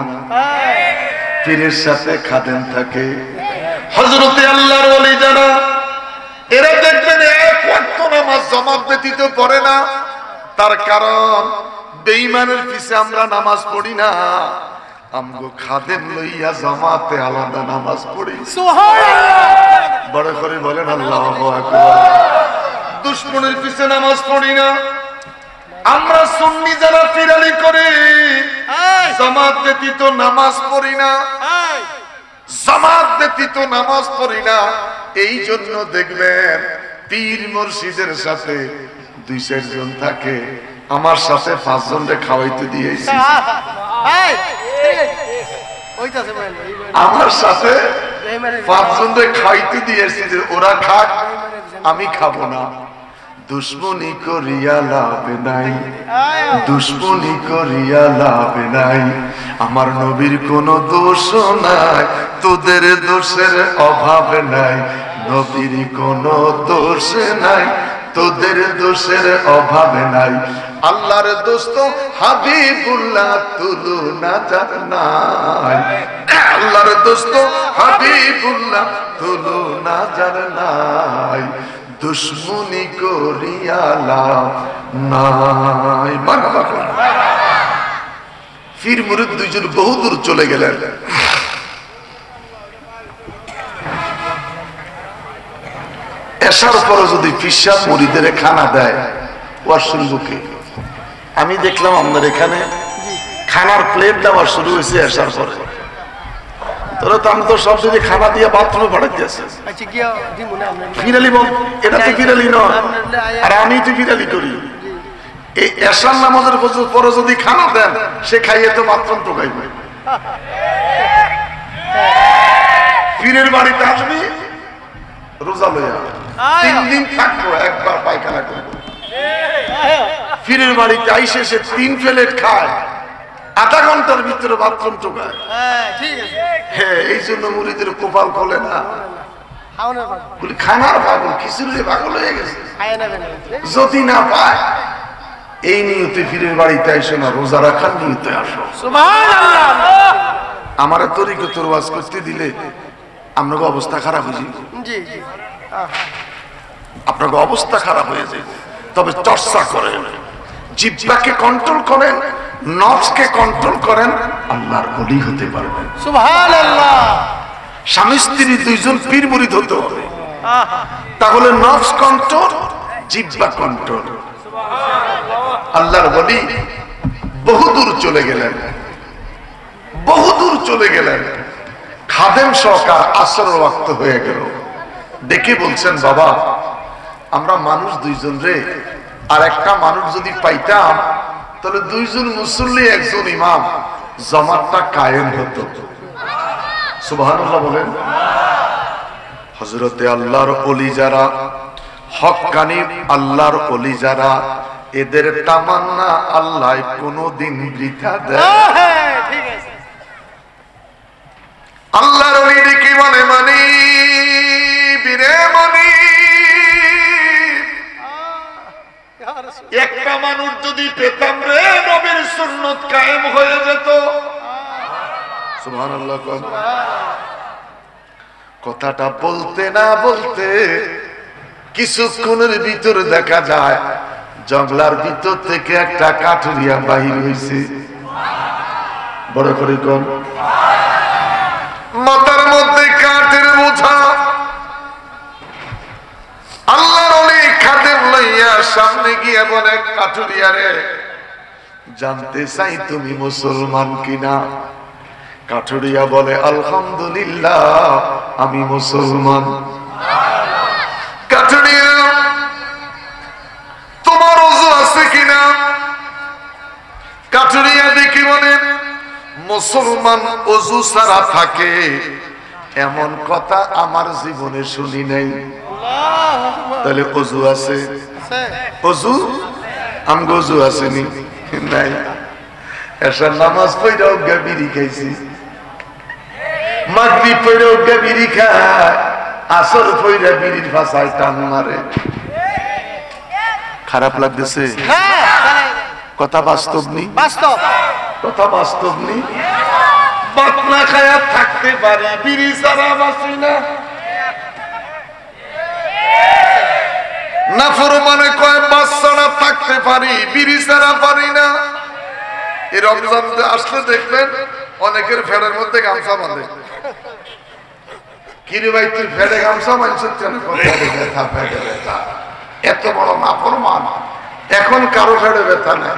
পীরের সাথে খাদেম থাকে। হযরতে আল্লাহর ওলি যারা, এরা দেখবেন এক ওয়াক্ত নামাজ জামাত ব্যতীত পড়ে না। তার কারণ বেঈমানের পিছে আমরা নামাজ পড়ি না, আমগো খাদেম লইয়া জামাতে আলাদা নামাজ পড়ি। সুবহানাল্লাহ, বড় করে বলেন আল্লাহু আকবার। দুশমনের পিছে নামাজ পড়ি না। আমরা সুন্নি যারা ফিরালি করে জামাত ব্যতীত নামাজ পড়ি না, জামাত ব্যতীত নামাজ পড়ি না। এই জন্য দেখবেন পীর মুর্শিদের সাথে 2-4 জন থাকে, আমার সাথে 5 জনকে খাওয়াইতে দিয়েছি। আমার সাথে 5 জনকে খাইতে দিয়েছি যে ওরা খাক, আমি খাবো না। দুশ্মনী করিয়া লাভ নাই, দুশ্মনী করিয়া লাভ নাই, আমার নবীর কোনো দোষ নাই, তোদের দোষের অভাব নাই, নবীর কোনো দোষ নাই, তোদের দোষের অভাব নাই। আল্লাহর দোস্ত হাবিবুল্লাহ তুলনা যার নাই, আল্লাহর দোস্ত হাবিবুল্লাহ তুলনা যার নাই, দুশ্মনী করিয়া লাভ নাই। পীর মুরিদ 2 জন বহুদূর চলে গেলেন। এসার পরে যদি পিসা মুরিদের খানা দেয়, ওয়ার শুনবো কে? আমি দেখলাম আমাদের এখানে খানার প্লেট দেওয়া শুরু হয়েছে এসার পরে। তোরা তো আমি তো সব যদি খানা দিয়ে বাথরুমে পাঠাতে আসে ফিরালি বল, এটা তো ফিরালি নয়, আর আমি তো ফিরালি করি। এই এসার নামাজের পরে যদি খানা দেন, সে খাইয়ে তো বাথরুম টোকাইবে। পীরের বাড়িতে আসবি রোজা লইয়া 3 দিন থাকবো, একবার পায়খানা করবো। পীরের বাড়িতে আইসে সে 3 প্লেট খায়, আধা ঘন্টার ভিতরে বাথরুম টোকায়। হ্যাঁ, এই জন্য মুরিদের কপাল খোলে না। খানার পাগল, খিচুড়ি পাগল হয়ে গেছে। যদি না পায় এই নিয়তে পীরের বাড়িতে আইসো না, রোজা রাখার নিয়তে আসো। আমার তরিকতের ওয়াজ করতে দিলে আপনাকে অবস্থা খারাপ হয়ে যাবে, আপনাকে অবস্থা খারাপ হয়ে যাবে। তবে চর্চা করেন, জিহ্বাকে কন্ট্রোল করেন, নফসকে কন্ট্রোল করেন, আল্লাহর ওলি হতে পারবেন। সুবহানাল্লাহ। স্বামী স্ত্রী 2 জন পীর মুরিদ হতে হবে, তাহলে নফস কন্ট্রোল, জিহ্বা কন্ট্রোল। আল্লাহর ওলি বহুদূর চলে গেলেন, বহুদূর চলে গেলেন। খাদেম সহকার আসরের ওয়াক্ত হয়ে গেল, ডেকে বলছেন, বাবা আমরা মানুষ 2 জন রে, আর একটা মানুষ যদি পাইতাম তাহলে 2 জন মুসল্লি 1 জন ইমাম, জামাতটা কায়েম হতো। সুবহানাল্লাহ বলেন। হযরতে আল্লাহর ওলি যারা, হক্কানি আল্লাহর ওলি যারা, এদের তামান্না আল্লাহ কোনদিন বৃথা দেয়। আল্লাহর ওলি কি বলে, মানি বীরে মনি, একটা মানুষ যদি পেতাম রে নবীর সুন্নত কায়েম হয়ে যেত। সুবহানাল্লাহ। কথাটা বলতে না বলতে কিছুক্ষণের ভিতর দেখা যায় জঙ্গলার ভিতর থেকে একটা কাঠুরিয়া বাহির হয়েছে। বড় করে কোন মাথার মধ্যে কাঠের বোঝা। আল্লাহর ওলি খাদেম লইয়া সামনে গিয়ে বলে, কাঠুরিয়া রে, জানতে চাই তুমি মুসলমান কিনা? কাঠুরিয়া বলে, আলহামদুলিল্লাহ আমি মুসলমান। কাঠুরিয়া, তোমার ওযু আছে কিনা? কাঠুরিয়া দেখি বলে, মুসলমান ওযু ছাড়া থাকে এমন কথা আমার জীবনে শুনি নাই। তাহলে ওযু আছে? ওযু আমগো ওযু আসেনি নাই। এসার নামাজ পড়ে ওগা বিড়ি খাইছি, মাগরিব পড়ে ওগা বিড়ি খায়, আসর পড়ে বিড়ির ভাষায় টান মারে। খারাপ লাগতেছে? কথা বাস্তব নি? কথা বাস্তব নি? বাতনা খায়া থাকতে পারি, বিড়ি ছাড়া বাঁচি না। নাফরমানে কয় বাচ্চারা থাকতে পারি, বিড়ি ছাড়া পারি না। এই রমজান আসলে দেখবেন অনেকের ফেরের মধ্যে গামছা বাঁধে। কিরে ভাই, তুই ফেরে গামছা মানছিস কেন? ব্যথা, ফেরে ব্যথা। এত বড় নাফরমান। এখন কারো ফেরে ব্যথা নাই,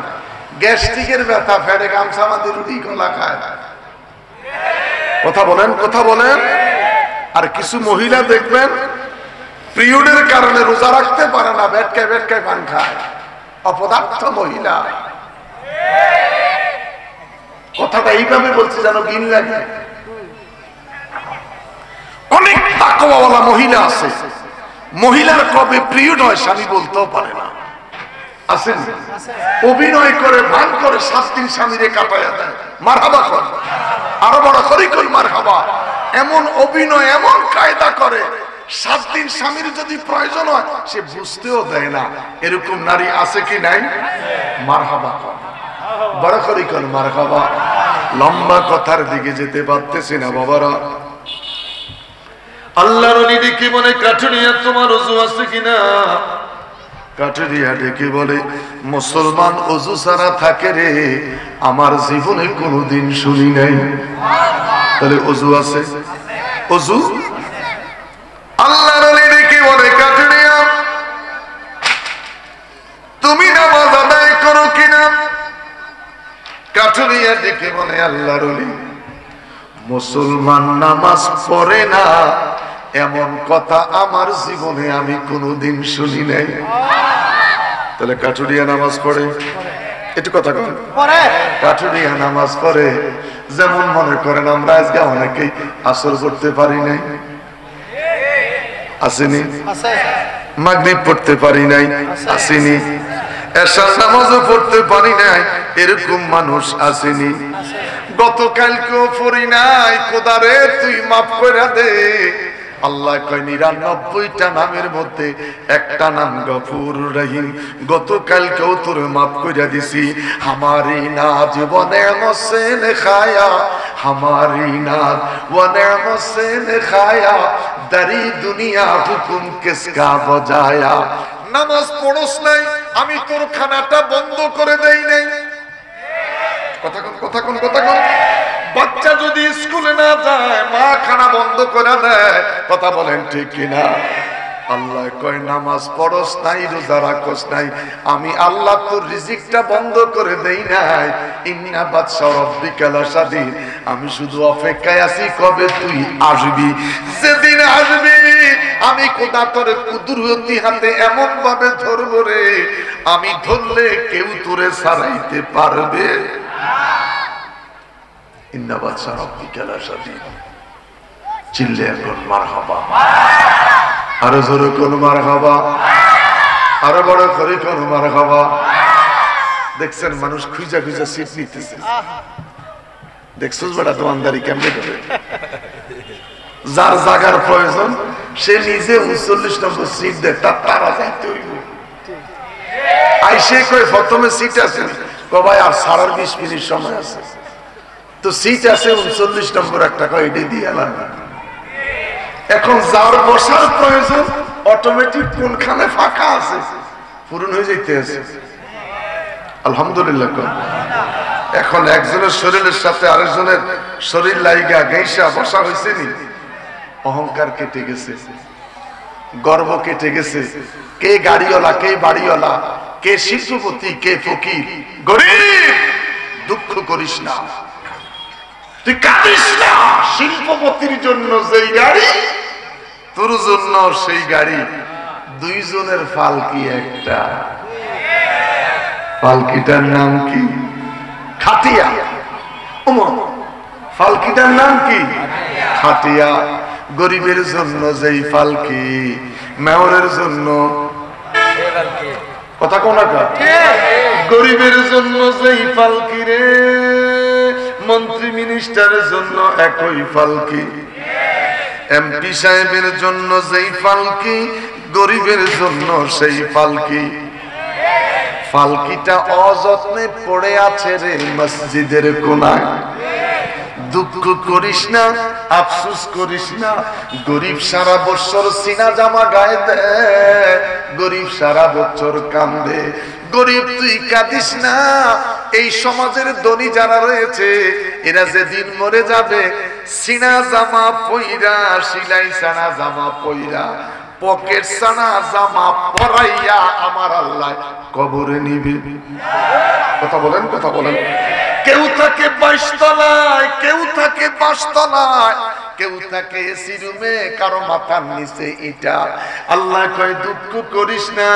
গ্যাস্ট্রিকের ব্যথা, ফেরে গামছা বাঁধে রুটি কলা খায়। কথা বলেন, কথা বলেন। আর কিছু মহিলা দেখবেন পিরিয়ডের কারণে রোজা রাখতে পারে না, বেটকায় বেটকায় পান খায়। অপদার্থ মহিলা। কথাটা এইভাবে বলছে যেন ঘিন লাগে। অনেক তাকওয়াওয়ালা মহিলা আছে, মহিলার কবে পিরিয়ড হয় স্বামী বলতেও পারে না। আছেন? অভিনয় করে, ভান করে 7 দিন স্বামীরে কাটাইয়া দেয়। মারহাবা কর, আরো বড় করি কই মারহাবা। এমন অভিনয়, এমন কায়দা করে 7 দিন স্বামীর যদি প্রয়োজন হয় সে বুঝতেও দেয় না। এরকম নারী আছে কি নাই? মারহাবা কর, বড় করি কর মারহাবা। লম্বা কথার দিকে যেতে পারতেছি না বাবারা। আল্লাহর ওলি ডেকে বলে, কাঠুরিয়া তোমার ওযু আছে কিনা? কাঠুরিয়া ডেকে বলে, মুসলমান ওযু ছাড়া থাকে রে আমার জীবনে কোনোদিন শুনি নাই। তাহলে ওযু আছে? ওযু? আল্লাহর ওলি ডেকে বলে, কাঠুরিয়া তুমি নামাজ আদায় করো কিনা? কাঠুরিয়া ডেকে বলে, আল্লাহর ওলি মুসলমান নামাজ পড়ে না এমন কথা আমার জীবনে আমি কোনোদিন শুনি নাই। তাহলে কাঠুরিয়া নামাজ পড়ে? একটু কথা বলেন। কাঠুরিয়া নামাজ পড়ে। যেমন মনে করেন আমরা আজকে অনেকেই আসর করতে পারি নাই, আসেনি? মাগরিব পড়তে পারি নাই, আসেনি? এশার নামাজও পড়তে পারি নাই, এরকম মানুষ আসেনি? গতকালকেও পড়ি নাই, খোদারে তুই মাফ করে দে। আল্লাহ কয় 99টা নামের মধ্যে একটা নাম গফুর রহিম। গতকালকেও তোর মাফ করে দিছি। হামারি নাজ ওয়া নে'মত সে খায়া, হামারি নাজ ওয়া নে'মত সে খায়া, দারি দুনিয়া হুকুম কিসকা বজায়া। নামাজ পড়স নাই, আমি তোর খানাটা বন্ধ করে দেই নাই। কথা কোন, কথা কোন, কথা কোন। বাচ্চা যদি স্কুলে না যায় মা খানা বন্ধ করে দেয়। কথা বলেন ঠিক কিনা? আল্লাহ কয় নামাজ পড়স নাই, রোজা রাখস নাই, আমি আল্লাহ তোর রিজিকটা বন্ধ করে দেই নাই। ইন্না বাদশা রাব্বিকা লাশাদীদ, আমি শুধু অপেক্ষায় আছি কবে তুই আসবি। যেদিন আসবি আমি খোদা তোর কুদরতি হাতে এমন ভাবে ধরব রে, আমি ধরলে কেউ তোরে ছাড়াইতে পারবে ইন্না বাদশা রাব্বিকা লাশাদীদ। চিল্লে এখন মারহাবা। আরো জোরে কোন মারহাবা, আরো বড় করে কোন মারহাবা। দেখছেন মানুষ খুঁজা খুঁজা সিট নিতেছে। দেখছিস বেটা দোকানদারি কেমনে করে, যার জায়গার প্রয়োজন সে নিজে 39 নম্বর সিট দেয়, তারা যাইতে হইব। আইসে কই প্রথমে সিট আছে, ভাই আর 20 মিনিট সময় আছে, তো সিট আছে 39 নম্বর একটা কয় এটি দিয়ে এলাম। এখন যার বসার প্রয়োজন অটোমেটিক কোনখানে ফাঁকা আছে পূরণ হয়ে যাইতে আছে। আলহামদুলিল্লাহ। এখন একজনের শরীরের সাথে আরেকজনের শরীর লাইগা গেইসা বসা হয়েছে নি, অহংকার কেটে গেছে, গর্ব কেটে গেছে। কে গাড়িওয়ালা, কে বাড়িওয়ালা, কে শিল্পপতি, কে ফকির, গরিব, দুঃখ করিস না, তুই কাঁদিস না। শিল্পপতির জন্য যেই গাড়ি, তোর জন্য সেই গাড়ি, দুইজনের ফালকি একটা। ফালকিটার নাম কি? খাটিয়া। ফালকিটার নাম কি? খাটিয়া। গরিবের জন্য যেই ফালকি, মেয়রের জন্য কথা কোন, গরিবের জন্য যেই ফালকি রে, মন্ত্রী মিনিস্টারের জন্য একই ফালকি, এমপি সাহেবের জন্য যেই ফালকি, গরিবের জন্য সেই ফালকি। ফালকিটা অযত্নে পড়ে আছে রে মসজিদের কোনায়। দুঃখ করিস না, আফসোস করিস না। গরিব সারা বছর সিনা জামা গায়ে দেয়, গরিব সারা বছর কান্দে। গরিব তুই কাঁদিস না। এই সমাজের ধনী যারা রয়েছে এরা যেদিন মরে যাবে, সিনা জামা পইরা, সিলাই সানা জামা পইরা, পকেট সানা জামা পরাইয়া আমার আল্লাহ কবরে নিবে। কথা বলেন, কথা বলেন। কেউ থাকে 22 তলায়, কেউ থাকে 5 তলায়, কেউ থাকে এসি রুমে, কারো মাথার নিচে ইটা। আল্লাহ কয় দুঃখ করিস না,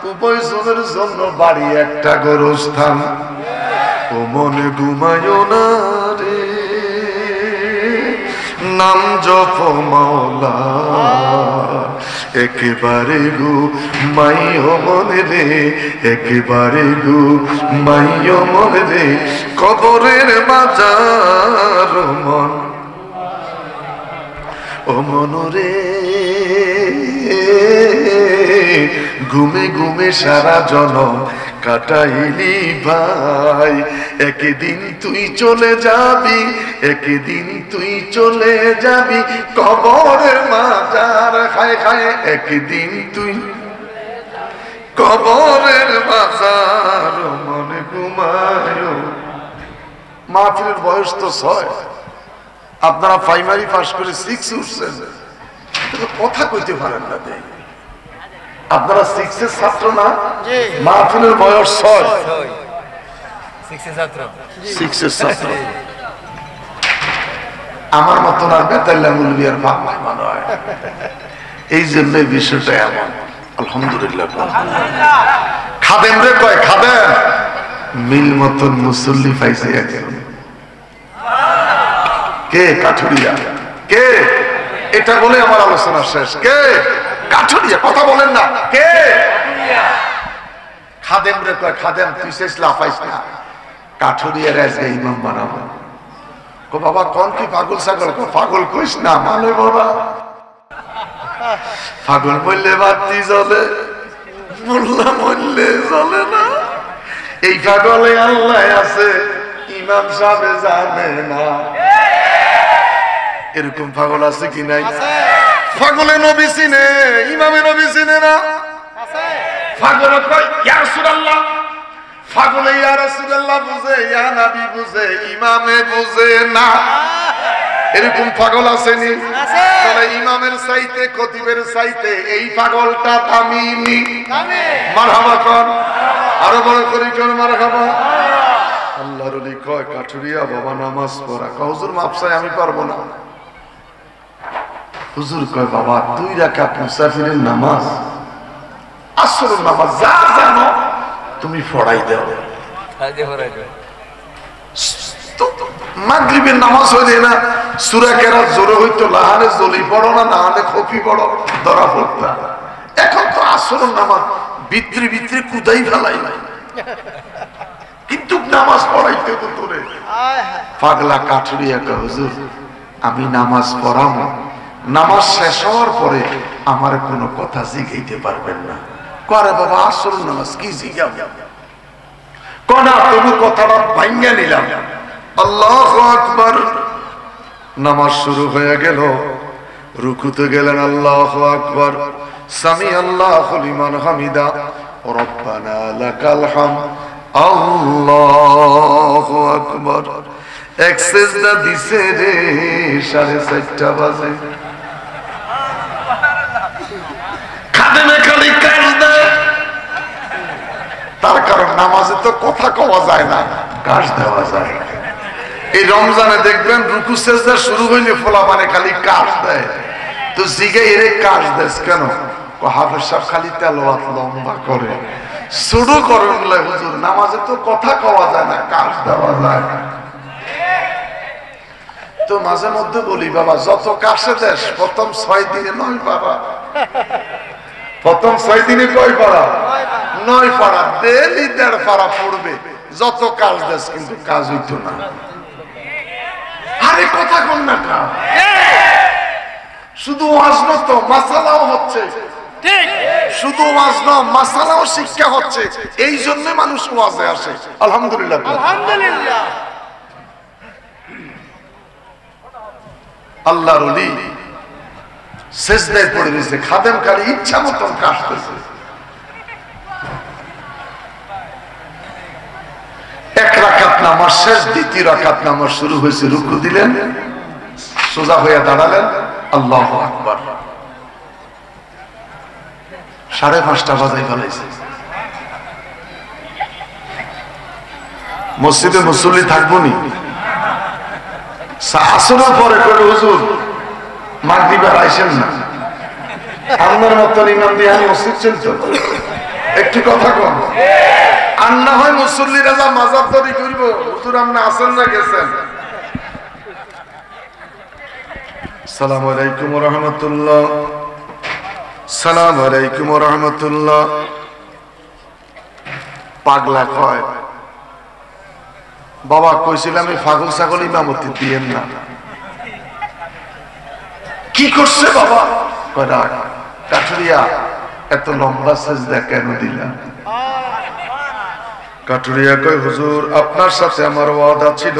উভয় জনের জন্য বাড়ি একটা গোরস্থান। ও মনে ঘুমায়ো না রে, নাম জপ মাওলা, একেবারে গু মাইও মনে রে, একেবারে গু মাইও মনে রে, কবরের বাজার মন। ও মনরে ঘুমে ঘুমে সারা জনম কাটাইলি ভাই, একদিন তুই চলে যাবি, একদিন তুই চলে যাবি কবরের মাজার খায় খায়, একদিন তুই কবরের মাজার মনে ঘুমায়। মাহফিলের বয়স তো 6, আপনারা প্রাইমারি পাস করে 6 উঠছেন, কথা কইতে পারেন না। আপনারা 6 এর ছাত্র না? মাহফিলের বয়স 6, 6 এর ছাত্র। আমার মতন আর বেতাল্লা মুলবি আর বাংলায় মনে হয়, এই জন্য বিষয়টা এমন। আলহামদুলিল্লাহ। খাদেম রে কয়, খাদেম মিল মতন মুসল্লি পাইছে এখন। কে? কাঠুরিয়া। কে? এটা বলে আমার আলোচনা শেষ। কে? কাঠুরিয়া। কথা বলেন না। কে? খাদেম রে কয়, খাদেম তুই শেষ লাফাইস না, কাঠুরিয়ার আজকে ইমাম বানাবো। কো বাবা কোন কি পাগল ছাগল? পাগল কইস না, মানে বাবা পাগল বললে বাতি জ্বলে, মোল্লা বললে জ্বলে না। এই পাগলে আল্লাহ আছে, ইমাম সাহেব জানে না। এরকম পাগল আছে কি নাই? পাগলে নবী চিনে, ইমামে নবী চিনে না। পাগল কয় ইয়া রাসূলুল্লাহ, পাগলে ইয়া রাসূলুল্লাহ বুঝে, ইয়া নবী বুঝে, ইমামে বুঝে না। এরকম পাগল আসেনি? তাহলে ইমামের চাইতে, খতিবের চাইতে এই পাগলটা দামি নি? মারহাবা কর, আরো বড় করে কর মারহাবা। আল্লাহর ওলি কয়, কাঠুরিয়া বাবা নামাজ পড়া। হুজুর মাপ চাই, আমি পারবো না। হুজুর কয় বাবা 2 রাকাত মুসাফিরের নামাজ, আসরের নামাজ যা জানো তুমি পড়াই দাও। মাগরিবের নামাজ হইলে না সূরা কেরাত জোরে হইতো, লাহানে জলি পড়ো না হলে খফি পড়ো, ধরা পড়তা। এখন তো আসরের নামাজ ভিতরে ভিতরে কুদাই ফেলাই নাই, কিন্তু নামাজ পড়াইতে তো তোরে। পাগলা কাঠুরিয়া কয়, হুজুর আমি নামাজ পড়াবো, নামাজ শেষ হওয়ার পরে আমার কোনো কথা জিগাইতে পারবেন না। করে বাবা আসরের নামাজ কি জিগাবো? কনা তবু কথাটা ভাঙ্গা নিলাম। আল্লাহু আকবার। নামাজ শুরু হয়ে গেল, রুকুতে গেলেন, আল্লাহু আকবার, সামি আল্লাহু লিমান হামিদা, রব্বানা লাকাল হামদ, আল্লাহু আকবার। এক সিজদা দিছে রে, 4:30 বাজে। খাদেমে খালি কাজ দেয়, তার কারণ নামাজে তো কথা কওয়া যায় না, কাজ দেওয়া যায়। এই রমজানে দেখবেন রুকু সেজদা শুরু হইলে ফোলাপানে খালি কাজ দেয়। তো জিগাই এর কাজ দেস কেন? হাফেজ সাহেব খালি তেলাওয়াত লম্বা করে, শুরু করেন হুজুর নামাজে তো কথা কওয়া যায় না, কাজ দেওয়া যায়। তো মাঝে মধ্যে বলি বাবা যত কাছে দেশ প্রথম 6 দিনে 9 পারা, প্রথম 6 দিনে কয় পারা? 9 পারা। ডেলি 1.5 পারা পড়বে, যত কাজ দেশ কিন্তু কাজ হইতো না। আরে কথা কোন না কা, শুধু ওয়াজ না তো মাসালাও হচ্ছে, ঠিক? শুধু ওয়াজ না মাসালাও শিক্ষা হচ্ছে, এই জন্য মানুষ ওয়াজে আসে। আলহামদুলিল্লাহ, আলহামদুলিল্লাহ। আল্লাহর ওলি সিজদায় পড়ে রয়েছে, খাদেম খালি ইচ্ছা মতন কাজ করছে। এক রাকাত নামাজ শেষ, দ্বিতীয় রাকাত নামাজ শুরু হয়েছে, রুকু দিলেন, সোজা হয়ে দাঁড়ালেন, আল্লাহু আকবার। 5:30 বাজাই ফেলাইছে। মসজিদে মুসল্লি থাকবো নি? আসরের পরে করে হুজুর মাগরিবের আইসেন না, আপনার মতন ইমাম দিয়ে মসজিদ চলতো, একটু কথা কম। আর না হয় মুসল্লি রাজা মাজার তৈরি করব, হুজুর আপনি আসেন না গেছেন। আসসালামু আলাইকুম ওয়া রাহমাতুল্লাহ, আসসালামু আলাইকুম ওয়া রাহমাতুল্লাহ। পাগলা কয়, বাবা কইছিলাম এই পাগল ছাগল ইমামতি দিয়েন না। কি করছে বাবা? কয় রাখ কাঠুরিয়া, এত লম্বা সেজদা কেন দিলা? কাঠুরিয়া কয়, হুজুর আপনার সাথে আমার ওয়াদা ছিল,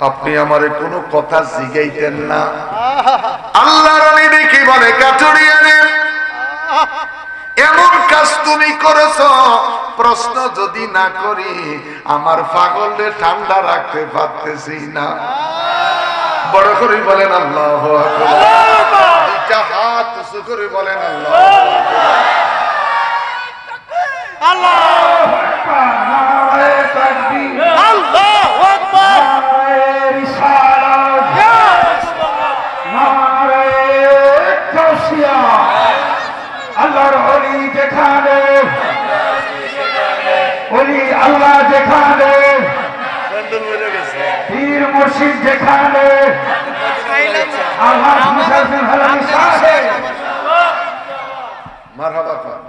আপনি আমারে কোনো কথা জিগাইতেন না। আল্লাহর ওলি দেখি বলে, কাঠুরিয়া রে এমন কাজ তুমি করেছো, প্রশ্ন যদি না করি আমার পাগলরে ঠান্ডা রাখতে পারতেছি না। বড় করে বলেন আল্লাহু আকবার, দুইটা হাত উঁচু করে বলেন আল্লাহু আকবার, আল্লাহু আকবার, নারে তাকবীর, আল্লাহু আকবার, নারে রিসালাত, ইয়া রাসূলুল্লাহ, নারে তাওসিয়া। আল্লাহর ওলি যেখানে, ওলি আল্লাহ যেখানে, পীর মুর্শিদ যেখানে, আল্লাহ মুসাফির হালামি সাহেব মারহাবা কর।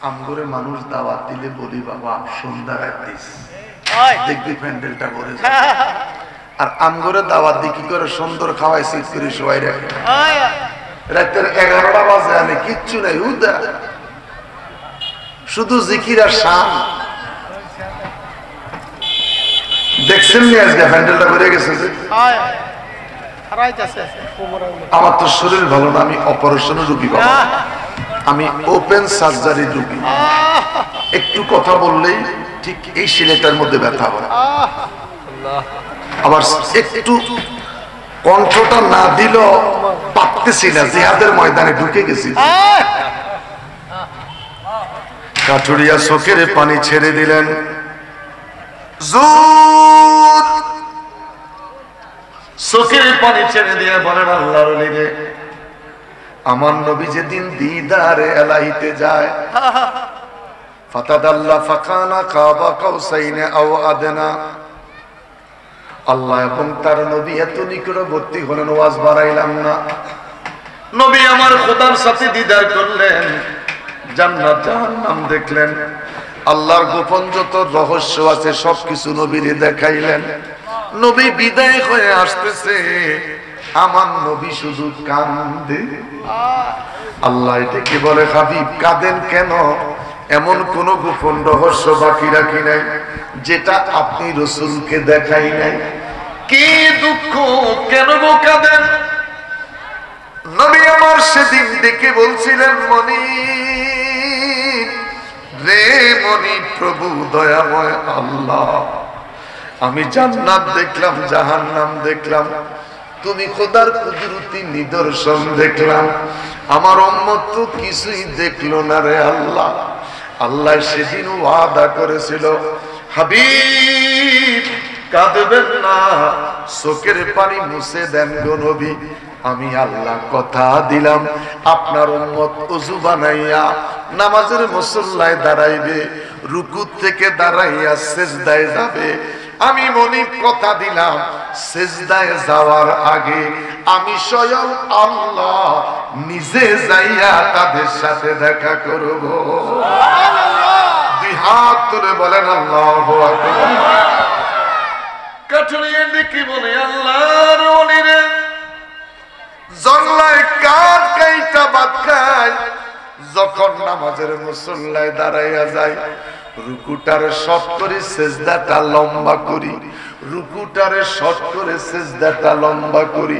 আমগরে মানুষ দাওয়াত দিলে বলি বাবা সন্ধ্যা রাত দিস, দেখবি প্যান্ডেলটা করে যায়। আর আমগরে দাওয়াত দিয়ে কি করে সুন্দর খাওয়াই সিট করে সবাই রাখে, রাতের 11টা বাজে আনে কিচ্ছু নাই, হুদা শুধু জিকির আর শান। দেখছেন নি আজকে প্যান্ডেলটা করে গেছে যে? আমার তো শরীর ভালো না, আমি অপারেশনের রোগী বাবা, আমি ওপেন সার্জারি রোগী। একটু কথা বললেই ঠিক এই সিলেটার মধ্যে ব্যথা হয়, আবার একটু কণ্ঠটা না দিল পারতেছি না, জিহাদের ময়দানে ঢুকে গেছি। কাঠুরিয়া চোখের পানি ছেড়ে দিলেন, চোখের পানি ছেড়ে দিয়ে বলেন, আল্লাহর ওলি রে আমার নবী যেদিন দিদারে এলাহিতে যায়, ফাতাদাল্লা ফাকানা কাবা কাউসাইনে আও আদনা, আল্লাহ এবং তার নবী এত নিকটবর্তী হলেন, ওয়াজ বাড়াইলাম না। নবী আমার খোদার সাথে দিদার করলেন, জান্নাত জাহান্নাম দেখলেন, আল্লাহর গোপন যত রহস্য আছে সবকিছু নবীরে দেখাইলেন। নবী বিদায় হয়ে আসতেছে, আমার নবী শুধু কান্দে। আল্লাহ এটাকে বলে, হাবিব কাঁদেন কেন? এমন কোন গোপন রহস্য বাকি রাখি নাই যেটা আপনি রাসূলকে দেখাই নাই। কি দুঃখ, কেন গো কাঁদেন? নবী আমার সেদিন ডেকে বলছিলেন, মনি রে মনি, প্রভু দয়াময় আল্লাহ, আমি জান্নাত দেখলাম, জাহান্নাম দেখলাম, তুমি খোদার কুদরতি নিদর্শন দেখলাম, আমার উম্মত তো কিছুই দেখলো না রে আল্লাহ। আল্লাহ সেদিন ওয়াদা করেছিল, হাবিব কাঁদবেন না, চোখের পানি মুছে দেন গো নবী। আমি আল্লাহ কথা দিলাম, আপনার উম্মত ওযু বানাইয়া নামাজের মুসল্লায় দাঁড়াইবে, রুকু থেকে দাঁড়াইয়া সিজদায় যাবে। আমি মনিব কথা দিলাম, সিজদায় যাওয়ার আগে আমি স্বয়ং আল্লাহ নিজে যাইয়া তাদের সাথে দেখা করব। দুই হাত তুলে বলেন আল্লাহু আকবার। কাঠুরিয়া দেখি বলে, আল্লাহর ওলিরে জংলায় কাঠ কাইটা ভাত খায়, যখন নামাজের মুসল্লায় দাঁড়াইয়া যায়, রুকুটারে শর্ট করে সিজদাটা লম্বা করি, রুকুটারে শর্ট করে সিজদাটা লম্বা করি,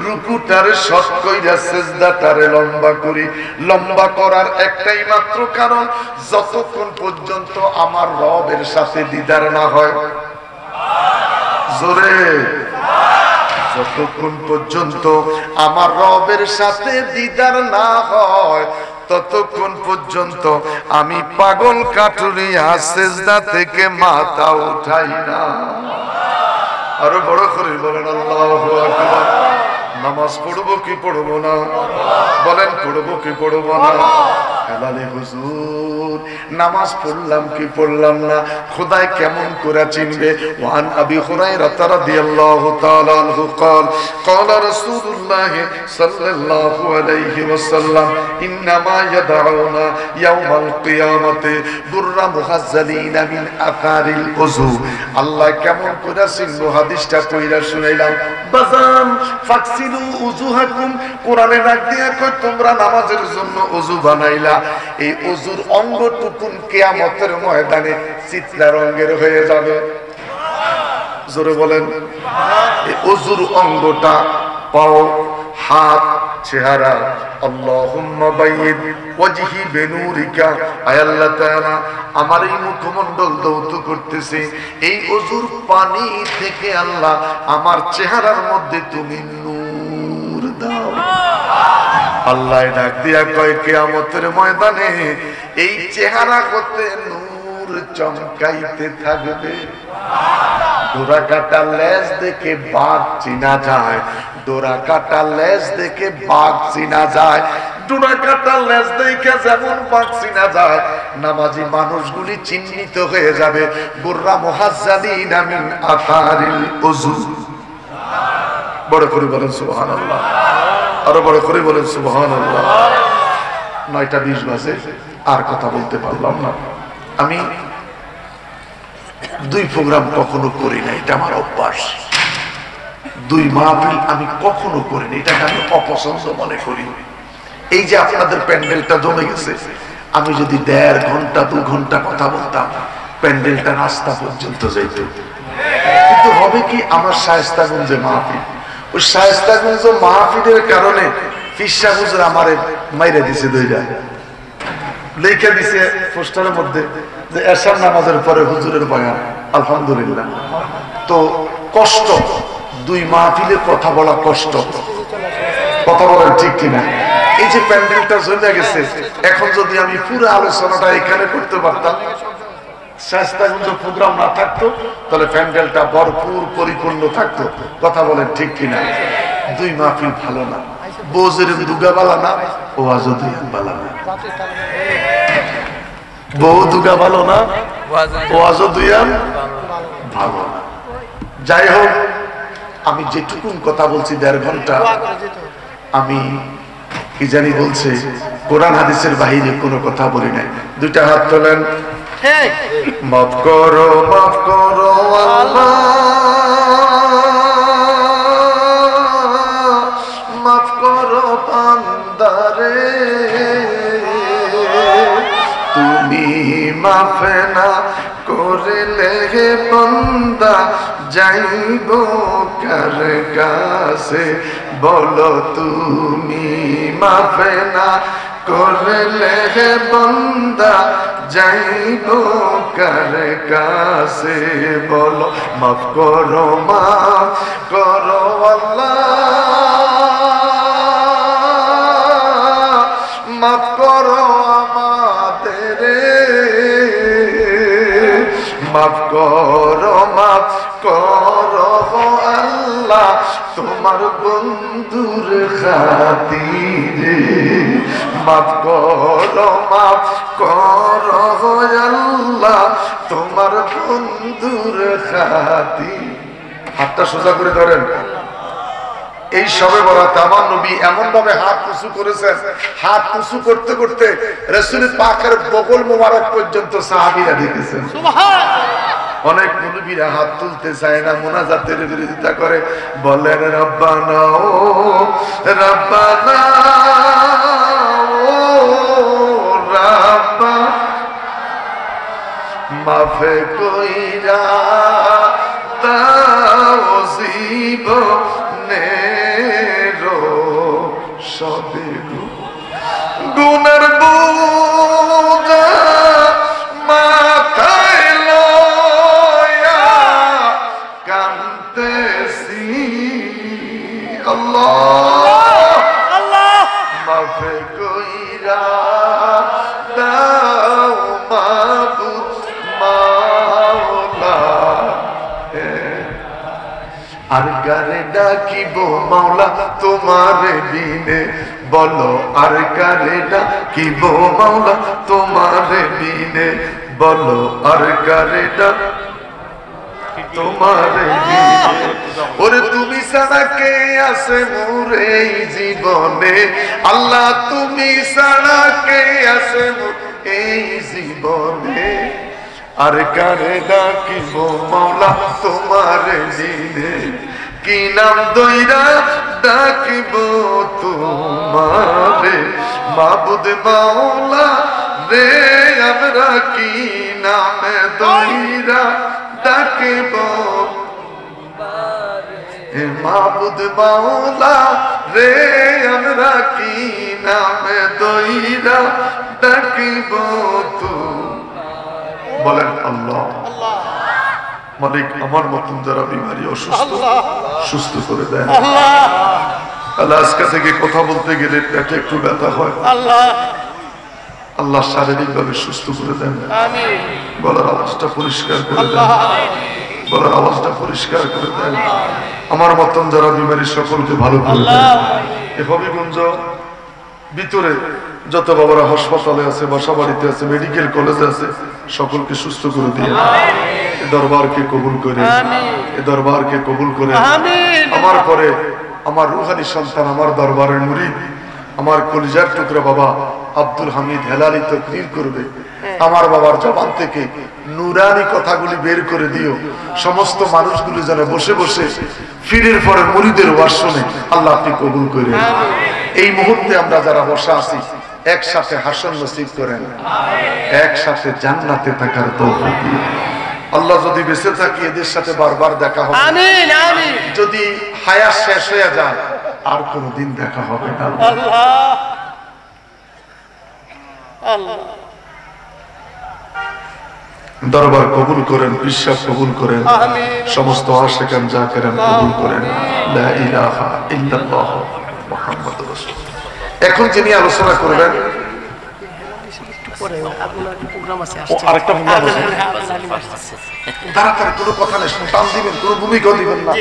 রুকুটারে শর্ট কইরা সিজদাটারে লম্বা করি। লম্বা করার একটাই মাত্র কারণ, যতক্ষণ পর্যন্ত আমার রবের সাথে দিদার না হয়, জোরে, যতক্ষণ পর্যন্ত আমার রবের সাথে দিদার না হয়, ততক্ষণ পর্যন্ত আমি পাগল কাঠুরিয়া সিজদা থেকে মাথা উঠাই না। আরো বড় করে বলেন আল্লাহু আকবার। নামাজ পড়বো কি পড়বো না? বলেন পড়বো কি পড়বো না? হেলালে হুজুর, নামাজ পড়লাম কি পড়লাম না, খোদায় কেমন করে চিনবে? ওয়ান আবি হুরায়রা রাদিয়াল্লাহু তাআলা আনহু قال قال رسول الله صلى الله عليه وسلم انما يدعون يوم القيامه برا محزلين من اثار الوضو। আল্লাহ কেমন করে চিনবো? হাদিসটা কইরা শুনাইলাম। বাজান ফাকসিলু উযুহাকুম, কোরআনে ডাক দিয়া কই তোমরা নামাজের জন্য ওযু বানাইলা, এই ওযুর অঙ্গটুকুন কিয়ামতের ময়দানে চিত্রা রঙের হয়ে যাবে। জোরে বলেন। এই ওযুর অঙ্গটা পাও, হাত, চেহারা। আল্লাহুম্মা বাইয়িদ ওয়াজহি বিনুরিকা, আয় আল্লাহ তাআলা আমার এই মুখমণ্ডল দৌত করতেছে, এই ওযুর পানি থেকে আল্লাহ আমার চেহারার মধ্যে তুমি নূর দাও। আল্লাহ ডাক দিয়া কয় কিয়ামতের ময়দানে এই চেহারা হতে নূর চমকাইতে থাকবে। ডোরা কাটা লেজ দেখে বাঘ চিনা যায়, ডোরা কাটা লেজ দেখে বাঘ চিনা যায়, ডোরা কাটা লেজ দেখে যেমন বাঘ চিনা যায়, নামাজি মানুষগুলি চিহ্নিত হয়ে যাবে। বুররা মুহাজ্জালিনা মিন আথারিল ওযু। বড় করে বলেন সুবহানাল্লাহ। আরো বড় করে বলেন সুবহানাল্লাহ। 9টা 20 বাজে, আর কথা বলতে পারলাম না। আমি 2 প্রোগ্রাম কখনো করি না, এটা আমার অভ্যাস। 2 মাহফিল আমি কখনো করি না, এটাকে আমি অপছন্দ মনে করি। এই যে আপনাদের প্যান্ডেলটা জমে গেছে, আমি যদি 1.5 ঘন্টা 2 ঘন্টা কথা বলতাম, প্যান্ডেলটা রাস্তা পর্যন্ত যাইত। কিন্তু হবে কি, আমার শায়েস্তাগঞ্জে মাহফিল, ওই শায়েস্তাগঞ্জ মাহফিলের কারণে ফিরসা হুজুর আমারে মাইরা দিছে, 2টা লেখা দিছে পোস্টারের মধ্যে যে এশার নামাজের পরে হুজুরের বয়ান। আলহামদুলিল্লাহ। তো কষ্ট, 2 মাহফিলে কথা বলা কষ্ট, কথা বলেন ঠিক কিনা? এই যে প্যান্ডেলটা জমে গেছে, এখন যদি আমি পুরো আলোচনাটা এখানে করতে পারতাম, শায়েস্তাগঞ্জ প্রোগ্রাম না থাকতো, তাহলে প্যান্ডেলটা ভরপুর পরিপূর্ণ থাকতো। কথা বলেন ঠিক কিনা? 2 মাহফিল ভালো না, বোঝের দুগা বালা না, ওয়াজও দুইয়ান বালা না। বউ দুগা ভালো না, ওয়াজও দুইয়ান ভালো না। যাই হোক, আমি যেটুকুন কথা বলছি 1.5 ঘন্টা, আমি কি জানি বলছে কোরআন হাদিসের বাহিরে কোনো কথা বলি নাই। 2টা হাত তোলেন। মাফ করো আল্লাহ, মাফ করো বান্দারে, তুমি মাফ না করলে বান্দা যাইব কার কাছে, বলো তুমি মাফ না করলে বান্দা যাইব কার কাছে, বলো মাফ করো আল্লাহ, মাফ করো আমাদের, মাফ করো আল্লাহ তোমার বন্ধুর খাতিরে, মাফ করো আল্লাহ তোমার বন্ধুর খাতিরে। হাতটা সোজা করে ধরেন। এই সবে বরাতে আমার নবী এমন ভাবে হাত উঁচু করেছেন, হাত উঁচু করতে করতে রাসূল পাকের বগল মোবারক পর্যন্ত সাহাবীরা দেখেছেন। অনেক মুনবিরা হাত তুলতে চায় না, মুনাজাতের বিরোধিতা করে, বলেন রব্বানা ও রব্বানা ও রব্বা মাফ কইরা দাও জীবনেরো সবে গুনার বোঝা মাথায় লয়া কাঁদতেছি, আল্লাহ মাফ কইরা দাও মাবুদ মাওলা, আর কারে ডাকিব মাওলা তোমার বিনে, বলো আর কারে ডাকিব মাওলা তোমার বিনে, বলো আর কারে ডাকিব তোমার বিনে, ওরে তুমি ছাড়া কে আছে মোর এই জীবনে, আল্লাহ তুমি ছাড়া কে আছে মোর এই জীবনে, আর কারে ডাকিব মাওলা তোমার দিনে, কি নাম দইরা ডাকিব তোমারে মাবুদ মাওলা রে, আমরা কি নামে দইরা ডাকিব মাবুদ মাওলা রে, আমরা কি নামে দইরা ডাকিব তোমারে, বলেন আল্লাহ। মালিক আমার মতন যারা বিমারি অসুস্থ সুস্থ করে দেন আল্লাহ। আজকে থেকে কথা বলতে গেলে পেটে একটু ব্যথা হয়, আল্লাহ শারীরিক ভাবে সুস্থ করে দেন, গলার আওয়াজটা পরিষ্কার করে দেন, গলার আওয়াজটা পরিষ্কার করে দেন। আমার মতন যারা বিমারি সকলকে ভালো করে দেন। এ হবিগঞ্জ ভিতরে যত বাবারা হাসপাতালে আছে, বাসা বাড়িতে আছে, মেডিকেল কলেজে আছে, সকলকে সুস্থ করে দিয়ে এ দরবারকে কবুল করে, এ দরবারকে কবুল করে। আমার পরে আমার রুহানি সন্তান, আমার দরবারের মুরিদ, আমার কলিজার টুকরা বাবা আব্দুল হামিদ হেলালি তাকরীর করবে। আমার বাবার জবান থেকে নুরানি কথাগুলি বের করে দিও, সমস্ত মানুষগুলি যেন বসে বসে ফিরের পরে মুরিদের ওয়াজ শুনে আল্লাহ আপনি কবুল করে। এই মুহূর্তে আমরা যারা বসা আছি একসাথে হাসন নসিব করেন, একসাথে জান্নাতে থাকার তৌফিক দিন। আল্লাহ যদি বেঁচে থাকি এদের সাথে বারবার দেখা হবে, আমিন আমিন। যদি হায়াত শেষ হয়ে যায় আর কোনদিন দেখা হবে না। আল্লাহ আল্লাহ দরবার কবুল করেন, বিশ্বাস কবুল করেন, সমস্ত আশিকান জাকিরান কবুল করেন। লা ইলাহা ইল্লাল্লাহ মুহাম্মাদুর রাসূল। এখন যিনি আলোচনা করবেন আরেকটা প্রোগ্রাম আছে, তাড়াতাড়ি কোনো কথা নেই, টান দিবেন, কোনো ভূমিকা দিবেন না।